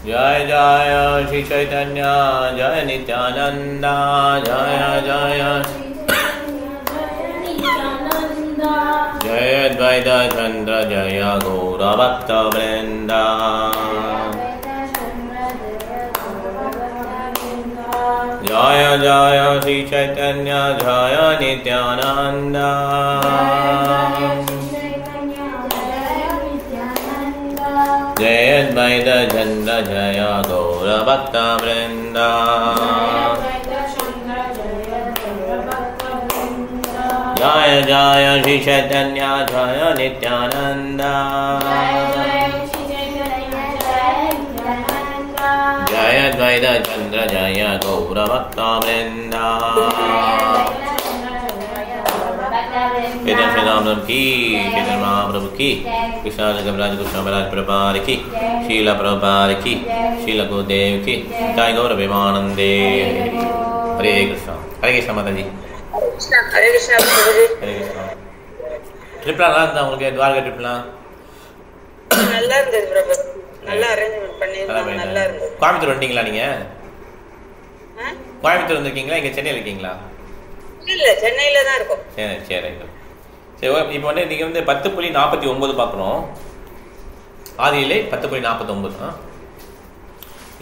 जय जय श्री चैतन्य जय नित्यानंद जय जय जय द्वैत चंद्र जय गौर भक्त वृंद जय जय श्री चैतन्य जय नित्यानंद जय द्वैत चंद्र जय गौर भक्त वृंद जय जय श्री चैतन्य जय नित्यानंद जय द्वैत चंद्र जय गौर भक्त वृंद चैतन्य श्री राम की चैतन्य महाप्रभु की कृष्ण जगन्नाथ कृष्ण महाराज प्रभुपाद की शीला प्रभुपाद की शीला गुरुदेव की जय गौर प्रेमानंदे हरे कृष्ण माता जी हरे कृष्णा हरे कृष्णा ட்ரிப்லாம் நல்லா இருந்தா உங்களுக்கு துவாரகா ட்ரிப்லாம் நல்லா இருந்தது பிரபு நல்லா அரேஞ்ச்மென்ட் பண்ணிருந்தாங்க நல்லா இருந்தது கோயம்புத்தூர் வந்தீங்களா நீங்க கோயம்புத்தூர் வந்திருக்கீங்களா இங்க சென்னையில இருக்கீங்களா இல்ல சென்னையில தான் இருக்கோம் சரி சரி சரி இப்போ வந்து நீங்க வந்து 10.49 பார்க்குறோம் ஆதியிலே 10.49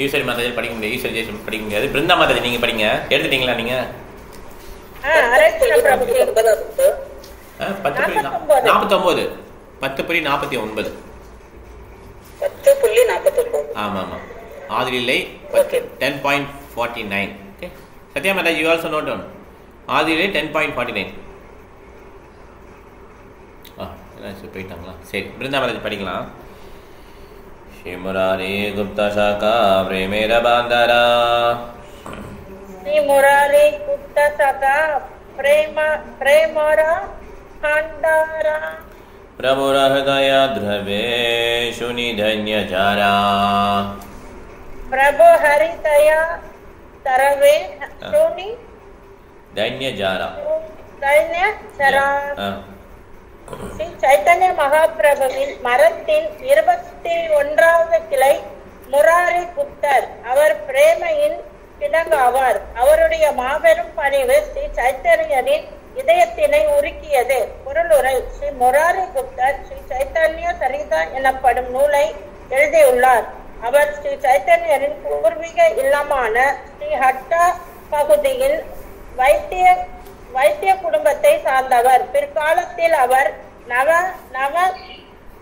ஈஸ்வரி மாதாஜி படிக்க முடியாது ஈஸ்வரி ஜெயசம் படிக்க முடியாது பிருந்தா மாதாஜி நீங்க படிங்க எடுத்துட்டீங்களா நீங்க 10.49 ஆமா ஆமா ஆதியிலே 10.49 okay Satya Mataji you also note down ஆதியிலே 10.49 போயிட்டாங்களா சரி பிருந்தா மாதாஜி படிக்கலாம் ஸ்ரீ முராரி குப்த சாகா பிரேமேர பாந்தரா श्री मुरारी गुप्ता सका प्रेमरा खंडारा प्रभु हृदय द्रवेशु निधन्य जारा प्रभु हरिदय तरवे सुनि धन्य जारा दैन्य जरा ஸ்ரீ சைத்தன்ய மகாபிரபுவின் மரத்தின் 21வது கிளை முராரி குப்தர். அவர் பிரேமையின் கிடங்காவார். அவருடைய மாபெரும் பணிவு ஸ்ரீ சைத்தன்யரின் இதயத்தினை உருக்கியது. பொருளுரை: ஸ்ரீ முராரி குப்தர் ஸ்ரீ சைத்தன்ய சரிதா எனப்படும் நூலை எழுதியுள்ளார். அவர் ஸ்ரீ சைத்தன்யரின் பூர்வீக இல்லமான ஸ்ரீ ஹட்டா பகுதியில் வைத்திய குடும்பத்தை சார்ந்தவர். பிற்காலத்தில் அவர்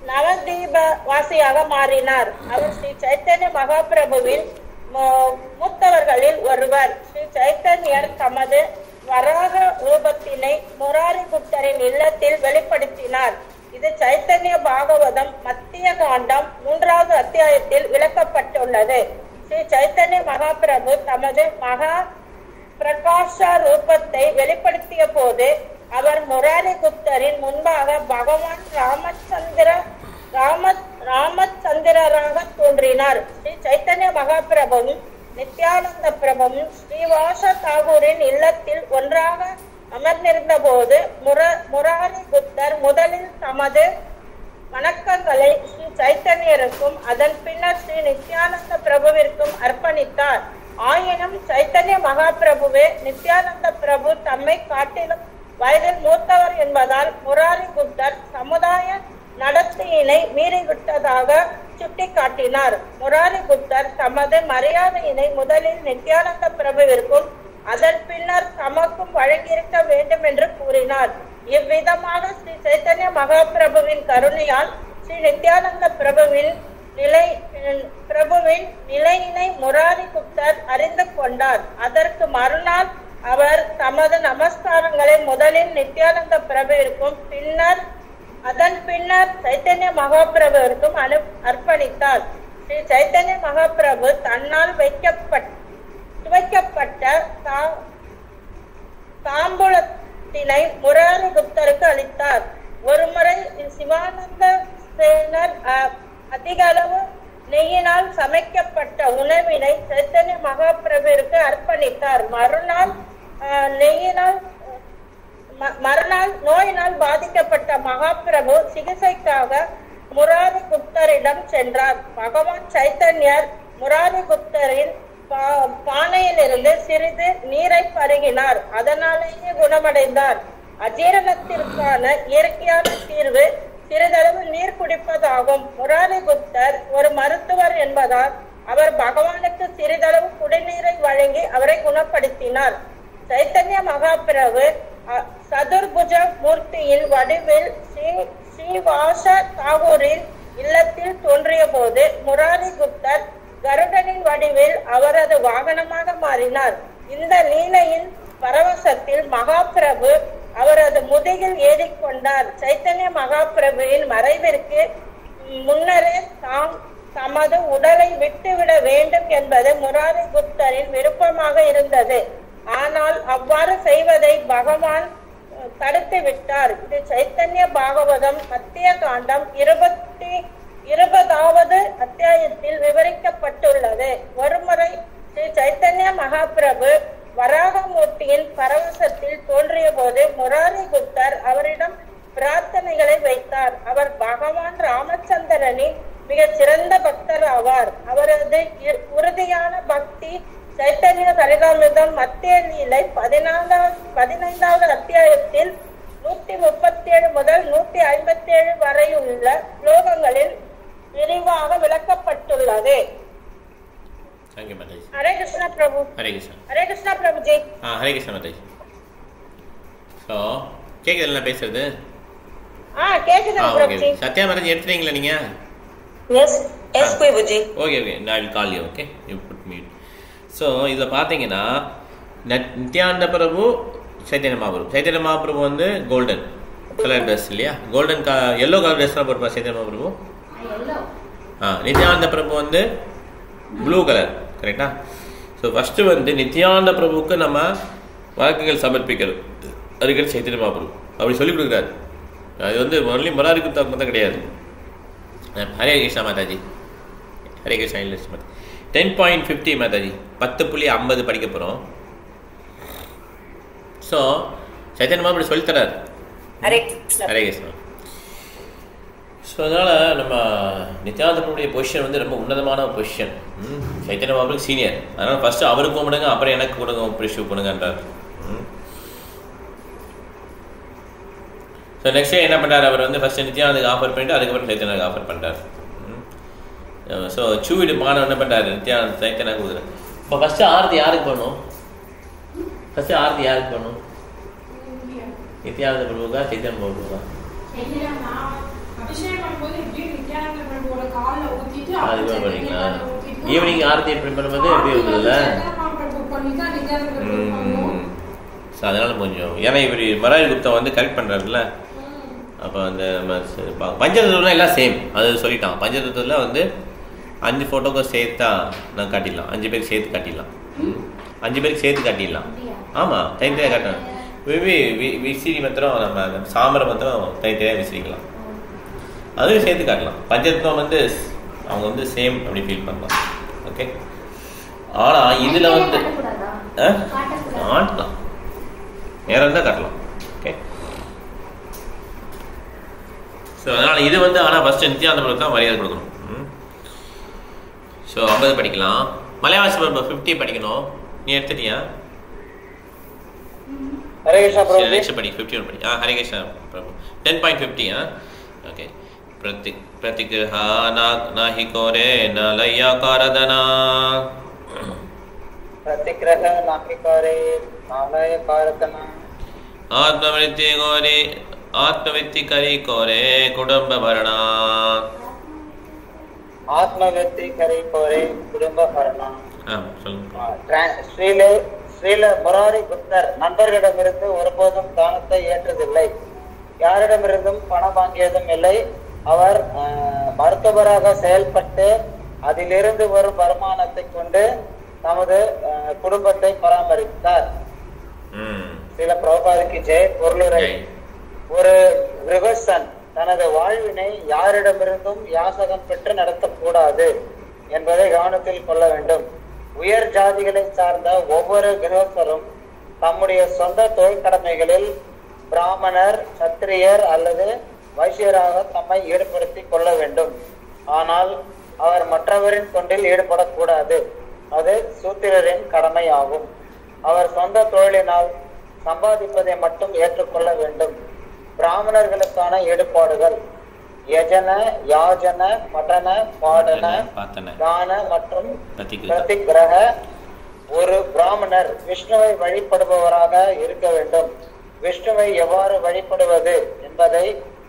நவதீப வாசியாக மாறினார். அவர் ஸ்ரீ சைத்தன்ய மகாபிரபுவின் மூத்தவர்களில் ஒருவர். ஸ்ரீ சைத்தன்யர் தமது வராக ரூபத்தினை முராரி குப்தரின் இல்லத்தில் வெளிப்படுத்தினார். இது சைத்தன்ய பாகவதம் மத்திய காண்டம் 3வது அத்தியாயத்தில் விளக்கப்பட்டுள்ளது. ஸ்ரீ சைத்தன்ய மகாபிரபு தமது மகா பிரகாஷ ரூபத்தை வெளிப்படுத்திய போது அவர் முராரி குப்தரின் முன்பாக பகவான் ராமச்சந்திரராக தோன்றினார். ஸ்ரீ சைத்தன்ய மகாபிரபுவும் நித்யானந்த பிரபுவும் ஸ்ரீவாச தாகூரின் இல்லத்தில் ஒன்றாக அமர்ந்திருந்த போது முராரி குப்தர் முதலில் தமது வணக்கங்களை ஸ்ரீ சைத்தன்யருக்கும் அதன் பின்னர் ஸ்ரீ நித்யானந்த பிரபுவிற்கும் அர்ப்பணித்தார். ஆயினும் சைத்தன்ய மகாபிரபுவே நித்யானந்த பிரபு தம்மை காட்டிலும் வயதில் மூத்தவர் என்பதால் முராரி குப்தர் சமுதாய நடத்தையினை மீறிவிட்டதாக சுட்டிக்காட்டினார். முராரி குப்தர் தமது மரியாதையினை முதலில் நித்யானந்த பிரபுவிற்கும் அதன் பின்னர் தமக்கும் வழங்கியிருக்க வேண்டும் என்று கூறினார். இவ்விதமாக ஸ்ரீ சைத்தன்ய மகாபிரபுவின் கருணையால் ஸ்ரீ நித்யானந்த பிரபுவின் நிலையினை முராரி குப்தர் அறிந்து கொண்டார். அதற்கு மறுநாள் அவர் தமது நமஸ்காரங்களை முதலில் நித்யானந்த பிரபுவிற்கும் அதன் பின்னர் சைத்தன்ய மகாபிரபுவிற்கும் அர்ப்பணித்தார். ஸ்ரீ சைத்தன்ய மகாபிரபு தன்னால் துவைக்கப்பட்ட தாம்பூலத்தினை முராரி குப்தருக்கு அளித்தார். ஒருமுறை சிவானந்த சேனர் அதிக அளவு நெய்யினால் சமைக்கப்பட்ட உணவினை சைத்தன்ய மகாபிரபுவிற்கு அர்ப்பணித்தார். மறுநாள் நோயினால் பாதிக்கப்பட்ட மகாபிரபு சிகிச்சைக்காக முராரி குப்தரிடம் சென்றார். பகவான் சைத்தன்யர் முராரி குப்தரின் பானையிலிருந்து சிறிது நீரை பருகினார். அதனாலேயே குணமடைந்தார். அஜீரணத்திற்கான இயற்கையான தீர்வு சிறிதளவு நீர் குடிப்பதாகும். முராரி குப்தர் ஒரு மருத்துவர் என்பதால் அவர் பகவானுக்கு சிறிதளவு குடிநீரை வழங்கி அவரை குணப்படுத்தினார். சைத்தன்ய மகாபிரபு சதுர்புஜ மூர்த்தியின் வடிவில் ஸ்ரீவாச தாகூரின் இல்லத்தில் தோன்றிய போது முராரி குப்தர் கருடனின் வடிவில் அவரது வாகனமாக மாறினார். இந்த லீலையின் பரவசத்தில் மகாபிரபு அவரது முதுகில் ஏறிக்கொண்டார். சைத்தன்ய மகாபிரபுவின் மறைவிற்கு முன்னரே தாம் தமது உடலை விட்டுவிட வேண்டும் என்பது முராரி குப்தரின் விருப்பமாக இருந்தது. ஆனால் அவ்வாறு செய்வதை பகவான் தடுத்து விட்டார். இது சைத்தன்ய பாகவதம் மத்திய காண்டம் 20வது அத்தியாயத்தில் விவரிக்கப்பட்டுள்ளது. ஒருமுறை ஸ்ரீ சைத்தன்ய மகாபிரபு வராகமூர்த்தியின் பரவசத்தில் தோன்றிய போது முராரி குப்தர் அவரிடம் பிரார்த்தனைகளை வைத்தார். அவர் பகவான் ராமச்சந்திரனின் மிகச் சிறந்த பக்தர் ஆவார். அவரது உறுதியான பக்தி சைத்தன்ய சரிதாமிர்தம் மத்திய லீலை 15வது அத்தியாயத்தில் 137 முதல் 157 வரையுள்ள ஸ்லோகங்களில் விரிவாக விளக்கப்பட்டுள்ளது. ஹரே கிருஷ்ணா பிரபு. ஹரே கிருஷ்ணா பிரபுஜி. ஹரே கிருஷ்ணா மாதாஜி. ஸோ கேக்குதுல்ல பேசுறது? கேக்குது பிரபுஜி. சத்யா மாதாஜி எடுத்துறீங்களா நீங்க? Yes yes Prabhuji. Okay okay, I will call you. Okay, you put mute. So இதில் பார்த்தீங்கன்னா நித்யானந்த பிரபு சைத்தன்ய மகாபிரபு. சைத்தன்ய மகாபிரபு வந்து கோல்டன் கலர் ட்ரெஸ் இல்லையா? கோல்டன் எல்லோ கலர் ட்ரெஸ் தான் போட்டுப்பா சைத்தன்ய மகாபிரபு. நித்யானந்த பிரபு வந்து ப்ளூ கலர். கரெக்டா? ஸோ ஃபஸ்ட்டு வந்து நித்யானந்த பிரபுவுக்கு நம்ம வழக்குகள் சமர்ப்பிக்கிறது. அதுக்கு சைத்தன்ய மகாபிரபு அப்படி சொல்லிக் கொடுக்குறாரு. அது வந்து ஒன்லி முராரி குப்தாவுக்கு மட்டும் கிடையாது. ஹரே கிருஷ்ணா மாதாஜி. ஹரே கிருஷ்ணா இங்கிலீஷ் மாதாஜி. 10.50 மாதாஜி 10.50 படிக்க போகிறோம். ஸோ சைத்தன்ய மகாபிரபு சொல்லித்தரார். ஹரே கிருஷ்ணா. ஸோ அதனால் நம்ம நித்யானந்த பிரபுடைய பொசிஷன் வந்து ரொம்ப உன்னதமான பொசிஷன். சைத்தன்ய மகாபிரபு சீனியர். அதனால் ஃபஸ்ட்டு அவருக்கு கொடுங்க, அப்புறம் எனக்கு கொடுங்க, ப்ரிஷிவ் பண்ணுங்கன்றார். ஸோ நெக்ஸ்ட் என்ன பண்ணுறாரு? அவர் வந்து ஃபஸ்ட்டு நித்யானந்துக்கு ஆஃபர் பண்ணிட்டு அதுக்கப்புறம் சைத்தன்யாவுக்கு ஆஃபர் பண்ணுறாரு. ஸோ சூவிடு மாணவன் என்ன பண்ணுறாரு? நித்யானந்த சைத்தன்யா கொடுக்குறாரு. இப்போ ஃபஸ்ட்டு ஆரத்தி யாருக்கு பண்ணணும்? ஃபஸ்ட்டு ஆரத்தி யாருக்கு பண்ணணும்? நித்யானந்த பிரபுக்கா சைத்தன்ய பிரபுக்கா? அதுக்கு பண்ணீங்களா? ஈவினிங் ஆரத்தி பண்ணும்போது எப்படி இருக்குதுல்ல? ஸோ அதனால் கொஞ்சம் ஏன்னா இவர் முராரி குப்தா வந்து கரெக்ட் பண்ணுறாருல்ல. அப்போ அந்த பஞ்சதத்துவம்லாம் எல்லாம் சேம். அது சொல்லிட்டான். பஞ்சதத்துவத்தில் வந்து 5 ஃபோட்டோக்கும் சேர்த்தா நான் காட்டிடலாம். 5 பேருக்கு சேர்த்து காட்டிடலாம். 5 பேருக்கு சேர்த்து காட்டிடலாம். ஆமாம், தனித்தனியாக காட்டலாம். விசிறி மாத்திரம் நம்ம சாமரை மாத்திரம் தனித்தனியாக விசிறிக்கலாம். அதுவும் சேர்த்து காட்டலாம். பஞ்சதத்துவம் வந்து அவங்க வந்து சேம் அப்படி ஃபீல் பண்ணலாம். ஓகே. ஆனால் இதில் வந்து காட்டலாம், நேரம் இருந்தால் காட்டலாம். ஓகே. ஸோ அதனால் இது வந்து ஆனால் ஃபஸ்ட்டு நித்யானந்த பிரபுக்கு தான் மரியாதை கொடுக்கணும். ஸோ 50 படிக்கலாம். மலையாள 50 படிக்கணும். நீ எடுத்துட்டியா? ஹரே கிருஷ்ணா பிரபு. நெக்ஸ்ட் படி 51 படி. ஹரே கிருஷ்ணா பிரபு. 10.50. ஓகே. प्रतिग्रह नाहि कोरे न लय्या कारदना. प्रतिग्रह नाहि कोरे न लय्या कारदना. आत्मवृत्ति कोरे आत्मवृत्ति करी कोरे कुटुंब भरणा. आत्मवृत्ति करी कोरे कुटुंब भरणा. ஸ்ரீல முராரி குப்தர் நண்பர்களிடமிருந்து ஒருபோதும் தானத்தை ஏற்றதில்லை. யாரிடமிருந்தும் பணம் வாங்கியதும் இல்லை. அவர் மருத்துவராக செயல்பட்டு அதிலிருந்து வரும் வருமானத்தை கொண்டு தமது குடும்பத்தை பராமரித்தார். சில பிரபாதிக்கு ஜெய் பொருளுரை. ஒரு கிரகஸ்தன் தனது வாழ்வினை யாரிடமிருந்தும் யாசகம் பெற்று நடத்தக்கூடாது என்பதை கவனத்தில் கொள்ள வேண்டும். உயர் ஜாதிகளை சார்ந்த ஒவ்வொரு கிரகஸ்தரும் தம்முடைய சொந்த தொழில் கடமைகளில் பிராமணர், சத்திரியர் அல்லது வைசியராக தம்மை ஈடுபடுத்திக் கொள்ள வேண்டும். ஆனால் அவர் மற்றவரின் தொண்டில் ஈடுபடக்கூடாது. அது சூத்திரரின் கடமை ஆகும். அவர் சொந்த தொழிலினால் சம்பாதிப்பதை மட்டும் ஏற்றுக்கொள்ள வேண்டும். பிராமணர்களுக்கான ஈடுபாடுகள் யஜன, யாஜன, படன, பாடன, தான மற்றும் பிரதிகிரக. ஒரு பிராமணர் விஷ்ணுவை வழிபடுபவராக இருக்க வேண்டும். விஷ்ணுவை எவ்வாறு வழிபடுவது என்பதை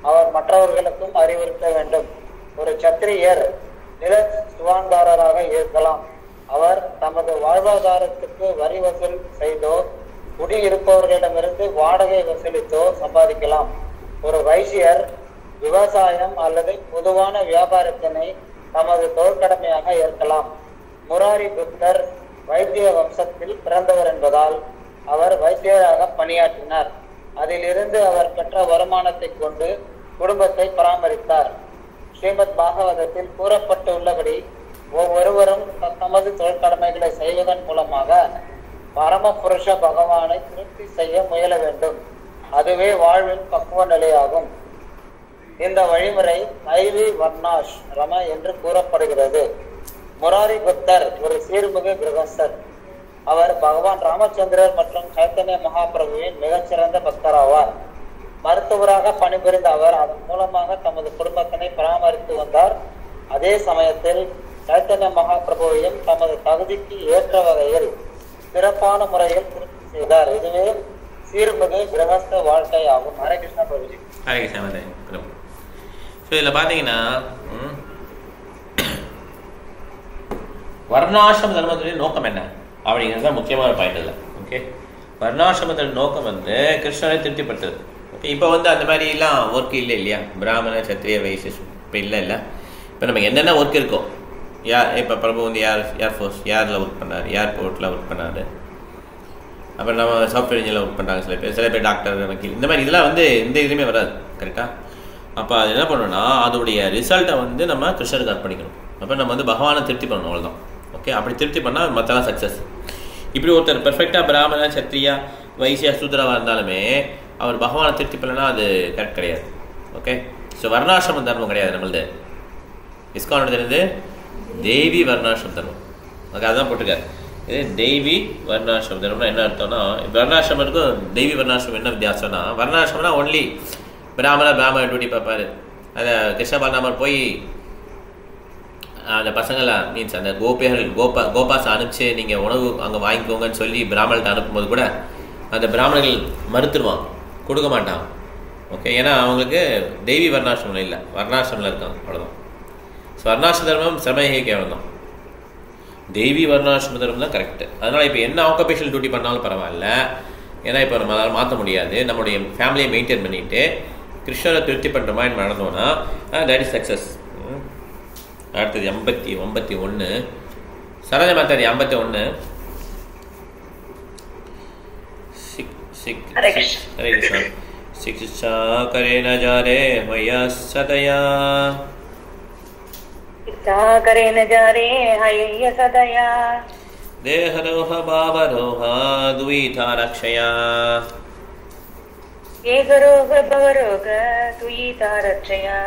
அவர் மற்றவர்களுக்கும் அறிவுறுத்த வேண்டும். ஒரு சத்திரியர் நில சுவான்தாரராக இருக்கலாம். அவர் தமது வாழ்வாதாரத்துக்கு வரி வசூல் செய்தோ குடியிருப்பவர்களிடமிருந்து வாடகை வசூலித்தோ சம்பாதிக்கலாம். ஒரு வைசியர் விவசாயம் அல்லது பொதுவான வியாபாரத்தினை தமது தொழிற்கடமையாக ஏற்கலாம். முராரி புத்தர் வைத்திய வம்சத்தில் பிறந்தவர் என்பதால் அவர் வைத்தியராக பணியாற்றினார். அதிலிருந்து அவர் பெற்ற வருமானத்தை கொண்டு குடும்பத்தை பராமரித்தார். ஸ்ரீமத் பாகவதத்தில் கூறப்பட்டுள்ளபடி ஒவ்வொருவரும் தமது தொழிற்கடமைகளை செய்வதன் மூலமாக பரம புருஷ பகவானை திருப்தி செய்ய முயல வேண்டும். அதுவே வாழ்வின் பக்குவ நிலையாகும். இந்த வழிமுறை ஐவி வர்ணாஷ் ரம என்று கூறப்படுகிறது. முராரி புத்தர் ஒரு சீர்மிகு கிரகஸ்தர். அவர் பகவான் ராமச்சந்திரர் மற்றும் சைத்தன்ய மகாபிரபுவின் மிகச்சிறந்த பக்தர் ஆவார். மருத்துவராக பணிபுரிந்த அவர் அதன் மூலமாக தமது குடும்பத்தினை பராமரித்து வந்தார். அதே சமயத்தில் சைத்தன்ய மகாபிரபுவையும் தமது தகுதிக்கு ஏற்ற வகையில் சிறப்பான முறையில் திருப்தி செய்தார். இதுவே சீர்மிகு கிரகஸ்த வாழ்க்கை ஆகும். ஹரே கிருஷ்ணா பிரபுஜி. ஹரே கிருஷ்ணா பிரபு. ஸோ இதில் பார்த்தீங்கன்னா வர்ணாசிரம தர்மத்துடைய நோக்கம் என்ன அப்படிங்கிறது தான் முக்கியமான பாயிண்ட் இல்லை. ஓகே, வர்ணாசிரமத்தோட நோக்கம் வந்து கிருஷ்ணரை திருப்திப்படுத்துறது. ஓகே, இப்போ வந்து அந்த மாதிரிலாம் ஒர்க் இல்லை இல்லையா? பிராமண சத்திரிய வைசிய இப்போ இல்லை. இப்போ நமக்கு என்னென்ன ஒர்க் இருக்கோ, இப்போ பிரபு வந்து ஏர்ஃபோர்ஸ் யாரில் ஒர்க் பண்ணார், ஏர்போர்ட்டில் ஒர்க் பண்ணார், அப்புறம் நம்ம சாஃப்ட்வேர் இன்ஜினியரில் ஒர்க் பண்ணுறாங்க சில பேர் டாக்டர், வக்கீல், இந்த மாதிரி இதெல்லாம் வந்து எந்த இதுலையுமே வராது. கரெக்டாக? அப்போ அது என்ன பண்ணணும்னா அதோடைய ரிசல்ட்டை வந்து நம்ம கிருஷ்ணருக்கு அர்ப்பணிக்கணும். அப்போ நம்ம வந்து பகவானை திருப்தி பண்ணணும், அவ்வளோதான். ஓகே, அப்படி திருப்தி பண்ணால் மற்றெல்லாம் சக்ஸஸ். இப்படி ஒருத்தர் பெர்ஃபெக்டாக பிராமண சத்திரியா வைசியா சூத்ராவாக இருந்தாலுமே அவர் பகவானை திருப்தி பண்ணலன்னா அது கரெக்ட் கிடையாது. ஓகே, ஸோ வர்ணாசிரம தர்மம் கிடையாது நம்மளது. இஸ்கானோட தெரிஞ்சது தெய்வி வர்ணாசிரம தர்மம். ஓகே, அதுதான் போட்டிருக்காரு. இது தெய்வி வர்ணாசிரம தர்மம்னா என்ன அர்த்தம்னா, வர்ணாசிரமத்துக்கும் தெய்வி வர்ணாசிரமம் என்ன வித்தியாசம்னா, வர்ணாசிரமம்னா ஒன்லி பிராமண டியூட்டி பார்ப்பார். அதை கிருஷ்ணபாலராமர் போய் அந்த பசங்களை மீன்ஸ் அந்த கோபாஸ் அனுப்பிச்சு நீங்கள் உணவு அங்கே வாங்கிக்கோங்கன்னு சொல்லி பிராமணர்கிட்ட அனுப்பும்போது கூட அந்த பிராமணர்கள் மறுத்துருவான், கொடுக்க மாட்டான். ஓகே, ஏன்னா அவங்களுக்கு தெய்வி வர்ணாசிரமம் இல்லை, வர்ணாசிரமில் இருக்காங்க, அவ்வளோதான். ஸோ வர்ணாசிரம தர்மம் சிரமஹே கேவலம் தான். தெய்வி வர்ணாசிரம தர்மம் தான் கரெக்டு. அதனால் இப்போ என்ன ஆக்குபேஷனல் டியூட்டி பண்ணாலும் பரவாயில்ல, ஏன்னா இப்போ நம்மளால் மாற்ற முடியாது. நம்மளுடைய ஃபேமிலியை மெயின்டைன் பண்ணிவிட்டு கிருஷ்ணரை திருப்தி பண்ணுற மாதிரி நடந்தோன்னா தட் இஸ் சக்ஸஸ். அடுத்தது 81 சரஜ மாதாதி 51. ஹரே கிருஷ்ணா. சிக்ஷா கரே ந ஜாரே மயா சதயா, சிக்ஷா கரே ந ஜாரே ஹய சதயா, தேஹரோஹ பாவரோஹ துவிதா ரக்ஷயா, ஏகரோக பவரோக துயிதா ரக்ஷயா.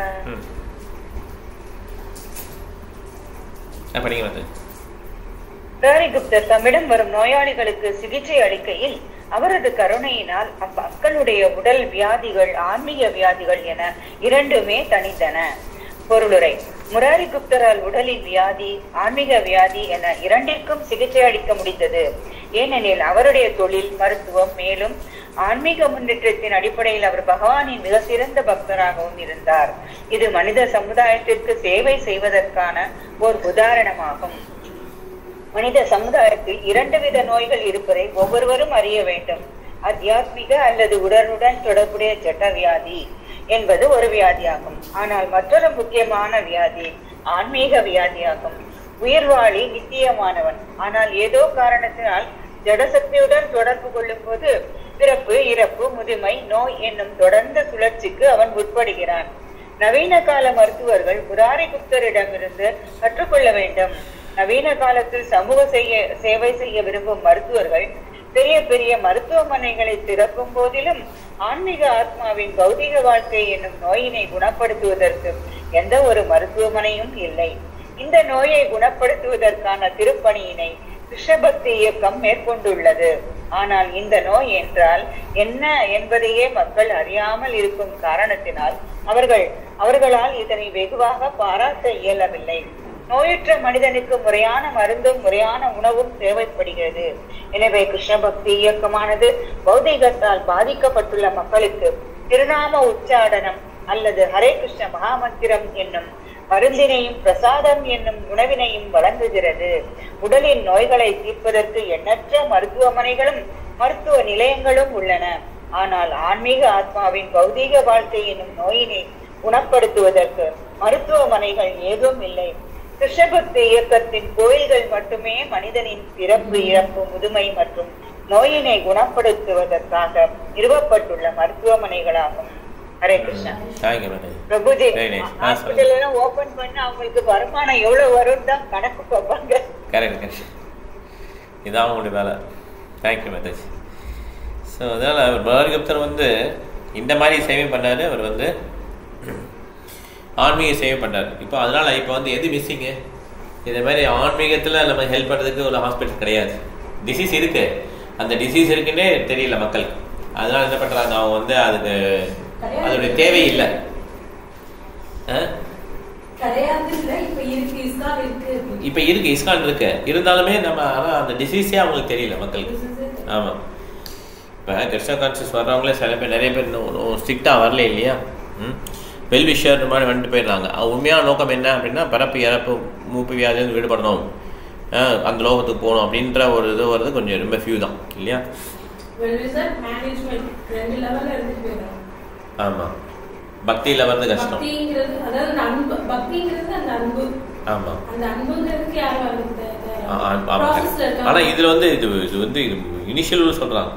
முராரி குப்தர் தம்மிடம் வரும் நோயாளிகளுக்கு சிகிச்சை அளிக்கையில் அவரது கருணையினால் அம்மக்களுடைய உடல் வியாதிகள் ஆன்மீக வியாதிகள் என இரண்டுமே தனித்தன. பொருளுரை: முராரி குப்தரால் உடலின் வியாதி ஆன்மீக வியாதி என இரண்டிற்கும் சிகிச்சை அளிக்க முடிந்தது. ஏனெனில் அவருடைய தொழில் மருத்துவம், மேலும் ஆன்மீக முன்னேற்றத்தின் அடிப்படையில் அவர் பகவானின் மிக சிறந்த பக்தராகவும் இருந்தார். இது மனித சமுதாயத்திற்கு சேவை செய்வதற்கான ஒரு உதாரணமாகும். மனித சமுதாயத்தில் 2 வித நோய்கள் இருப்பதை ஒவ்வொருவரும் அறிய வேண்டும். அத்தியாத்மிக அல்லது உடலுடன் தொடர்புடைய ஜட்ட வியாதி என்பது ஒரு வியாதியாகும். ஆனால் மற்றொரு முக்கியமான வியாதி ஆன்மீக வியாதியாகும். உயிர்வாழி நித்தியமானவன், ஆனால் ஏதோ காரணத்தினால் ஜடசக்தியுடன் தொடர்பு கொள்ளும் போது பிறப்பு, இறப்பு, முதுமை, நோய் என்னும் தொடர்ந்த சுழற்சிக்கு அவன் உட்படுகிறான். நவீன கால மருத்துவர்கள் முராரி குப்தரிடமிருந்து கற்றுக்கொள்ள வேண்டும். நவீன காலத்தில் சமூக சேவை செய்ய விரும்பும் மருத்துவர்கள் பெரிய பெரிய மருத்துவமனைகளை திறக்கும் போதிலும் ஆன்மீக ஆத்மாவின் பௌதிக வாழ்க்கை என்னும் நோயினை குணப்படுத்துவதற்கு எந்த ஒரு மருத்துவமனையும் இல்லை. இந்த நோயை குணப்படுத்துவதற்கான திருப்பணியினை கிருஷ்ணபக்தி இயக்கம் மேற்கொண்டுள்ளது. ஆனால் இந்த நோய் என்றால் என்ன என்பதையே மக்கள் அறியாமல் இருக்கும் காரணத்தினால் அவர்களால் இதனை வெகுவாக பாராட்ட இயலவில்லை. நோயுற்ற மனிதனுக்கு முறையான மருந்தும் முறையான உணவும் தேவைப்படுகிறது. எனவே கிருஷ்ண பக்தி இயக்கமானது பௌதிகத்தால் பாதிக்கப்பட்டுள்ள மக்களுக்கு திருநாம உச்சாடனம் அல்லது ஹரே கிருஷ்ண மகாமந்திரம் என்னும் மருந்தினையும் பிரசாதம் என்னும் உணவினையும் வழங்குகிறது. உடலின் நோய்களை தீர்ப்பதற்கு எண்ணற்ற மருத்துவமனைகளும் மருத்துவ நிலையங்களும் உள்ளன. ஆனால் ஆன்மீக ஆத்மாவின் பௌதீக வாழ்க்கை என்னும் நோயினை குணப்படுத்துவதற்கு மருத்துவமனைகள் ஏதும் இல்லை. கிருஷ்ணபக்தி இயக்கத்தின் கோயில்கள் மட்டுமே மனிதனின் பிறப்பு, இறப்பு, முதுமை மற்றும் நோயினை குணப்படுத்துவதற்காக நிறுவப்பட்டுள்ள மருத்துவமனைகளாகும். ஹரே கிருஷ்ணா. பிரபுஜி, ஹாஸ்பிட்டல் எல்லாம் ஓபன் பண்ண அவங்களுக்கு வருமானம் எவ்வளவு வரும் தான் கணக்கு பார்ப்பாங்க. கரெக்ட், இதான் அவங்களுடைய வேலை. தேங்க்யூ மேதாஜி. ஸோ அதனால் பாரதிகுப்தர் இந்த மாதிரி சேவை பண்ணாரு. அவர் ஆன்மீக சேவை பண்ணார். இப்போ அதனால் இப்போ எது மிஸ்ஸிங்கு? இதே மாதிரி ஆன்மீகத்தில் நம்ம ஹெல்ப் பண்ணுறதுக்கு ஒரு ஹாஸ்பிட்டல் கிடையாது. டிசீஸ் இருக்குது, அந்த டிசீஸ் இருக்குன்னே தெரியல மக்களுக்கு. அதனால் என்ன பண்ணுறாங்க, அவங்க அதுக்கு அதோடைய தேவை இல்லை. இப்போ இருக்கு, இஸ்கான் இருக்கு, இருந்தாலுமே நம்ம ஆனால் அந்த டிசீஸே அவங்களுக்கு தெரியல மக்களுக்கு. ஆமாம், இப்போ கிருஷ்ண கான்சியஸ் வர்றவங்களே சில பேர், நிறைய பேர் இன்னும் ஸ்ட்ரிக்டாக வரல இல்லையா. வெல்விஷர் மாதிரி வந்துட்டு போயிடுறாங்க. உண்மையான நோக்கம் என்ன அப்படின்னா, பிறப்பு இறப்பு மூப்பு வியாதியிலிருந்து விடுபடணும், அந்த லோகத்துக்கு போகணும் அப்படின்ற ஒரு இது வருது. கொஞ்சம் ரொம்ப ஃபியூ தான் இல்லையா. ஆமாம், பக்தியில் வந்து கஷ்டம். ஆமாம், ஆனால் இதில் இது இனிஷியல் சொல்கிறாங்க.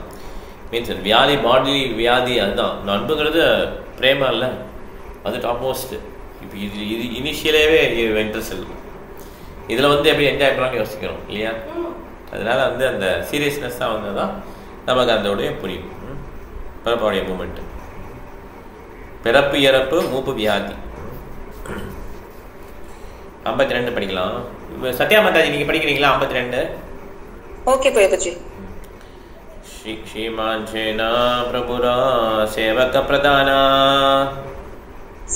மீன்ஸ் வியாதி, பாடி வியாதி, அதுதான் அன்புங்கிறது. பிரேமா இல்லை, அது டாப் மோஸ்ட். இப்போ இது இனிஷியலாகவே இன்ட்ரெஸ்ட் இருக்குது. இதில் எப்படி என்ஜாய் பண்ணலாம்னு யோசிக்கிறோம் இல்லையா. அதனால் அந்த சீரியஸ்னஸ் தான் தான் நமக்கு அதோடைய புரியும். பிறப்பாடைய மூமெண்ட்டு, பிறப்பு இறப்பு மூப்பு வியாதி. 52 படிக்கலாம். சத்யா மாதாஜி, நீங்கள் படிக்கிறீங்களா 52? ஓகே பிரபுஜி. श्रीमान सेना प्रभुरा सेवक प्रदाना,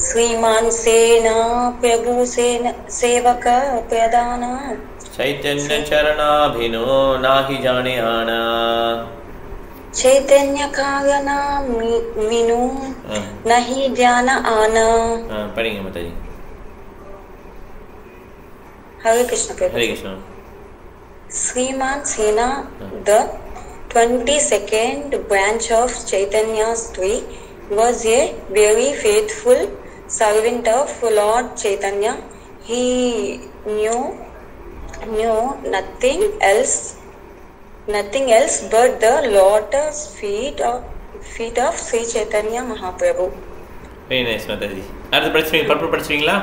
श्रीमान सेना प्रभु सेवक प्रदाना, चैतन्य चरणाभिनो नाही जाने आना, चैतन्य कारणा विनु नहीं ध्यान आना. पढ़ेंगे माताजी. हरे कृष्ण प्रभु. हरे कृष्ण. श्रीमान सेना the 22nd branch of Chaitanya's tree was a very faithful servant of Lord Chaitanya. He knew nothing else but the lotus feet of Sri Chaitanya Mahaprabhu. Very nice Mataji. அடுத்து படிச்சீங்களா?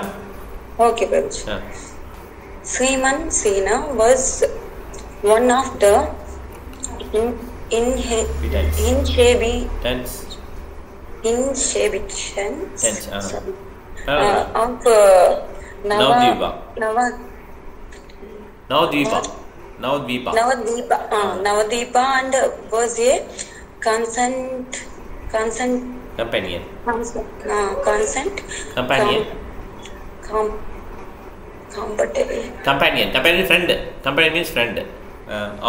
Okay Prabhuji. Sriman Sena was one of the inhabitants of Navadvipa and was a consent companion. Companion friend. Companion means friend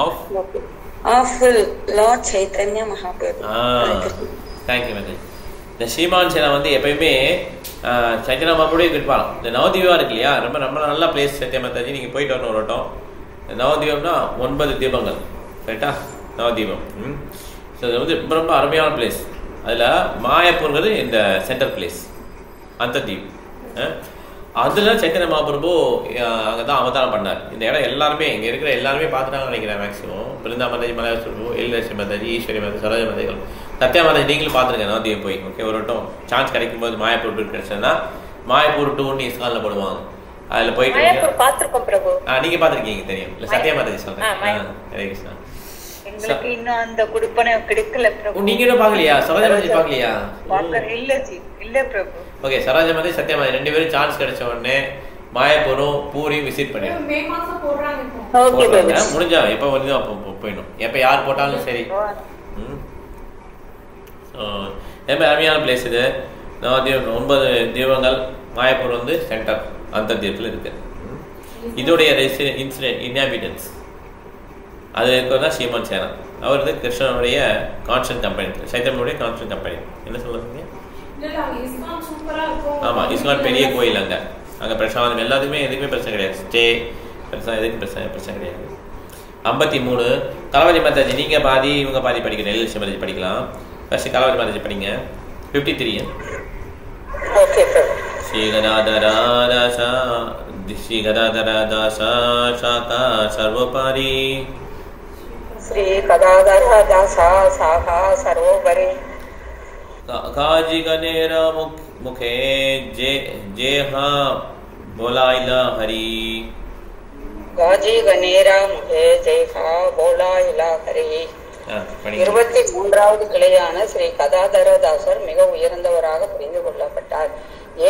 of Lord Chaitanya Mahaprabhu. Thank you Mataji. இந்த ஸ்ரீமான் சேனா எப்பயுமே சைத்தன்ய மகாபிரபுவே இருப்பாராம். இந்த நவதீபம் இருக்கு இல்லையா, ரொம்ப ரொம்ப நல்ல பிளேஸ். சத்யா மாதாஜி, நீங்கள் போயிட்டு வரணும் ஒரு வட்டம். நவதீபம்னா 9 தீபங்கள், ரைட்டா? நவதீபம். ஸோ இது ரொம்ப ரொம்ப அருமையான பிளேஸ். அதில் மாயப்பூர்ங்கிறது இந்த சென்ட்ரல் பிளேஸ், அந்த தீப். அதில் சைத்தன்ய மகாபிரபு அங்கே தான் அவதாரம் பண்ணார். இந்த இடம் எல்லாருமே இங்கே இருக்கிற எல்லாருமே பார்த்துட்டாங்கன்னு நினைக்கிறேன். மேக்ஸிமம் பிருந்தா மாதாஜி, மலையாள பிரபு, எல்லட்சுமி மாதாஜி, ஈஸ்வரி மாதாஜி, சரோஜா மாதாஜிகள், சத்யா மாதாஜி நீங்களும் பார்த்துருங்க நவதீபம் போய். ஓகே, ஒரு வட்டம் சான்ஸ் கிடைக்கும் போது மாயப்பூர் டூர் கிடைச்சதுன்னா மாயப்பூர் டூர்னு இஸ்கானில் போடுவாங்க. அதில் போயிட்டு பார்த்துருக்கோம் பிரபு. நீங்கள் பார்த்துருக்கீங்க, தெரியும் இல்லை? சத்யா மாதாஜி சொல்கிறேன். ஹரே கிருஷ்ணா. எங்களுக்கு இன்னும் அந்த குடுப்பனை கிடைக்கல பிரபு. நீங்க இன்னும் பார்க்கலையா? சரோஜா மாதாஜி பார்க்கலையா? இல்ல பிரபு. ஓகே, சரோஜா மாதாஜி, சத்யா மாதாஜி 2 பேரும் சான்ஸ் கிடைச்ச உடனே மாயப்பூரும் பூரி விசிட் பண்ணிடும். மே மாசம் போடுறாங்க இப்போ. ஓகே போடுறாங்க. முடிஞ்சா எப்போ வருதோ அப்போ போயிடும். எப்போ யார் போட்டாலும் சரி. ரொம்ப அருமையான பிளேஸ் இது. 9 தீபங்கள். மாயப்பூர் வந்து சென்டர் அந்த தீபத்தில் இருக்கு. இதோடைய இன்ஹாபிட்டன்ஸ் அது இருக்கிறதா ஸ்ரீமன் சேனல். அவர் வந்து கிருஷ்ணனுடைய கான்ஸ்டன்ட் கம்பெனி, சைத்தன்யனுடைய கான்ஸ்டன்ட் கம்பெனி. என்ன சொல்லுவீங்க? ஆமாம், இஸ்கான் பெரிய கோயில். அங்கே பிரசாதம் எல்லாத்துக்குமே எதுக்குமே பிரச்சனை கிடையாது. ஸ்டே பிரச்சனை எதுக்கும் பிரச்சனை கிடையாது. 53 கலவாதி மாதாஜி. நீங்கள் பாதி இவங்க பாதி படிக்கணும். எல்எல்சி மாதாஜி படிக்கலாம். ஃபர்ஸ்ட் கலவாதி மாதாஜி படிங்க. 53 ஸ்ரீ கதாதரதாசா சாகா சர்வோபரி. श्री कदाधर दासा साखा सर्वोपरि काजी गनेरा मुखे जे हा बोलाइला हरी. गाजी गनेरा मुखे जयहा बोलाइला हरी. 23வது கிளையான ஸ்ரீ கதாதரதாசர் மிக உயர்ந்தவராக புரிந்து கொள்ளப்பட்டார்.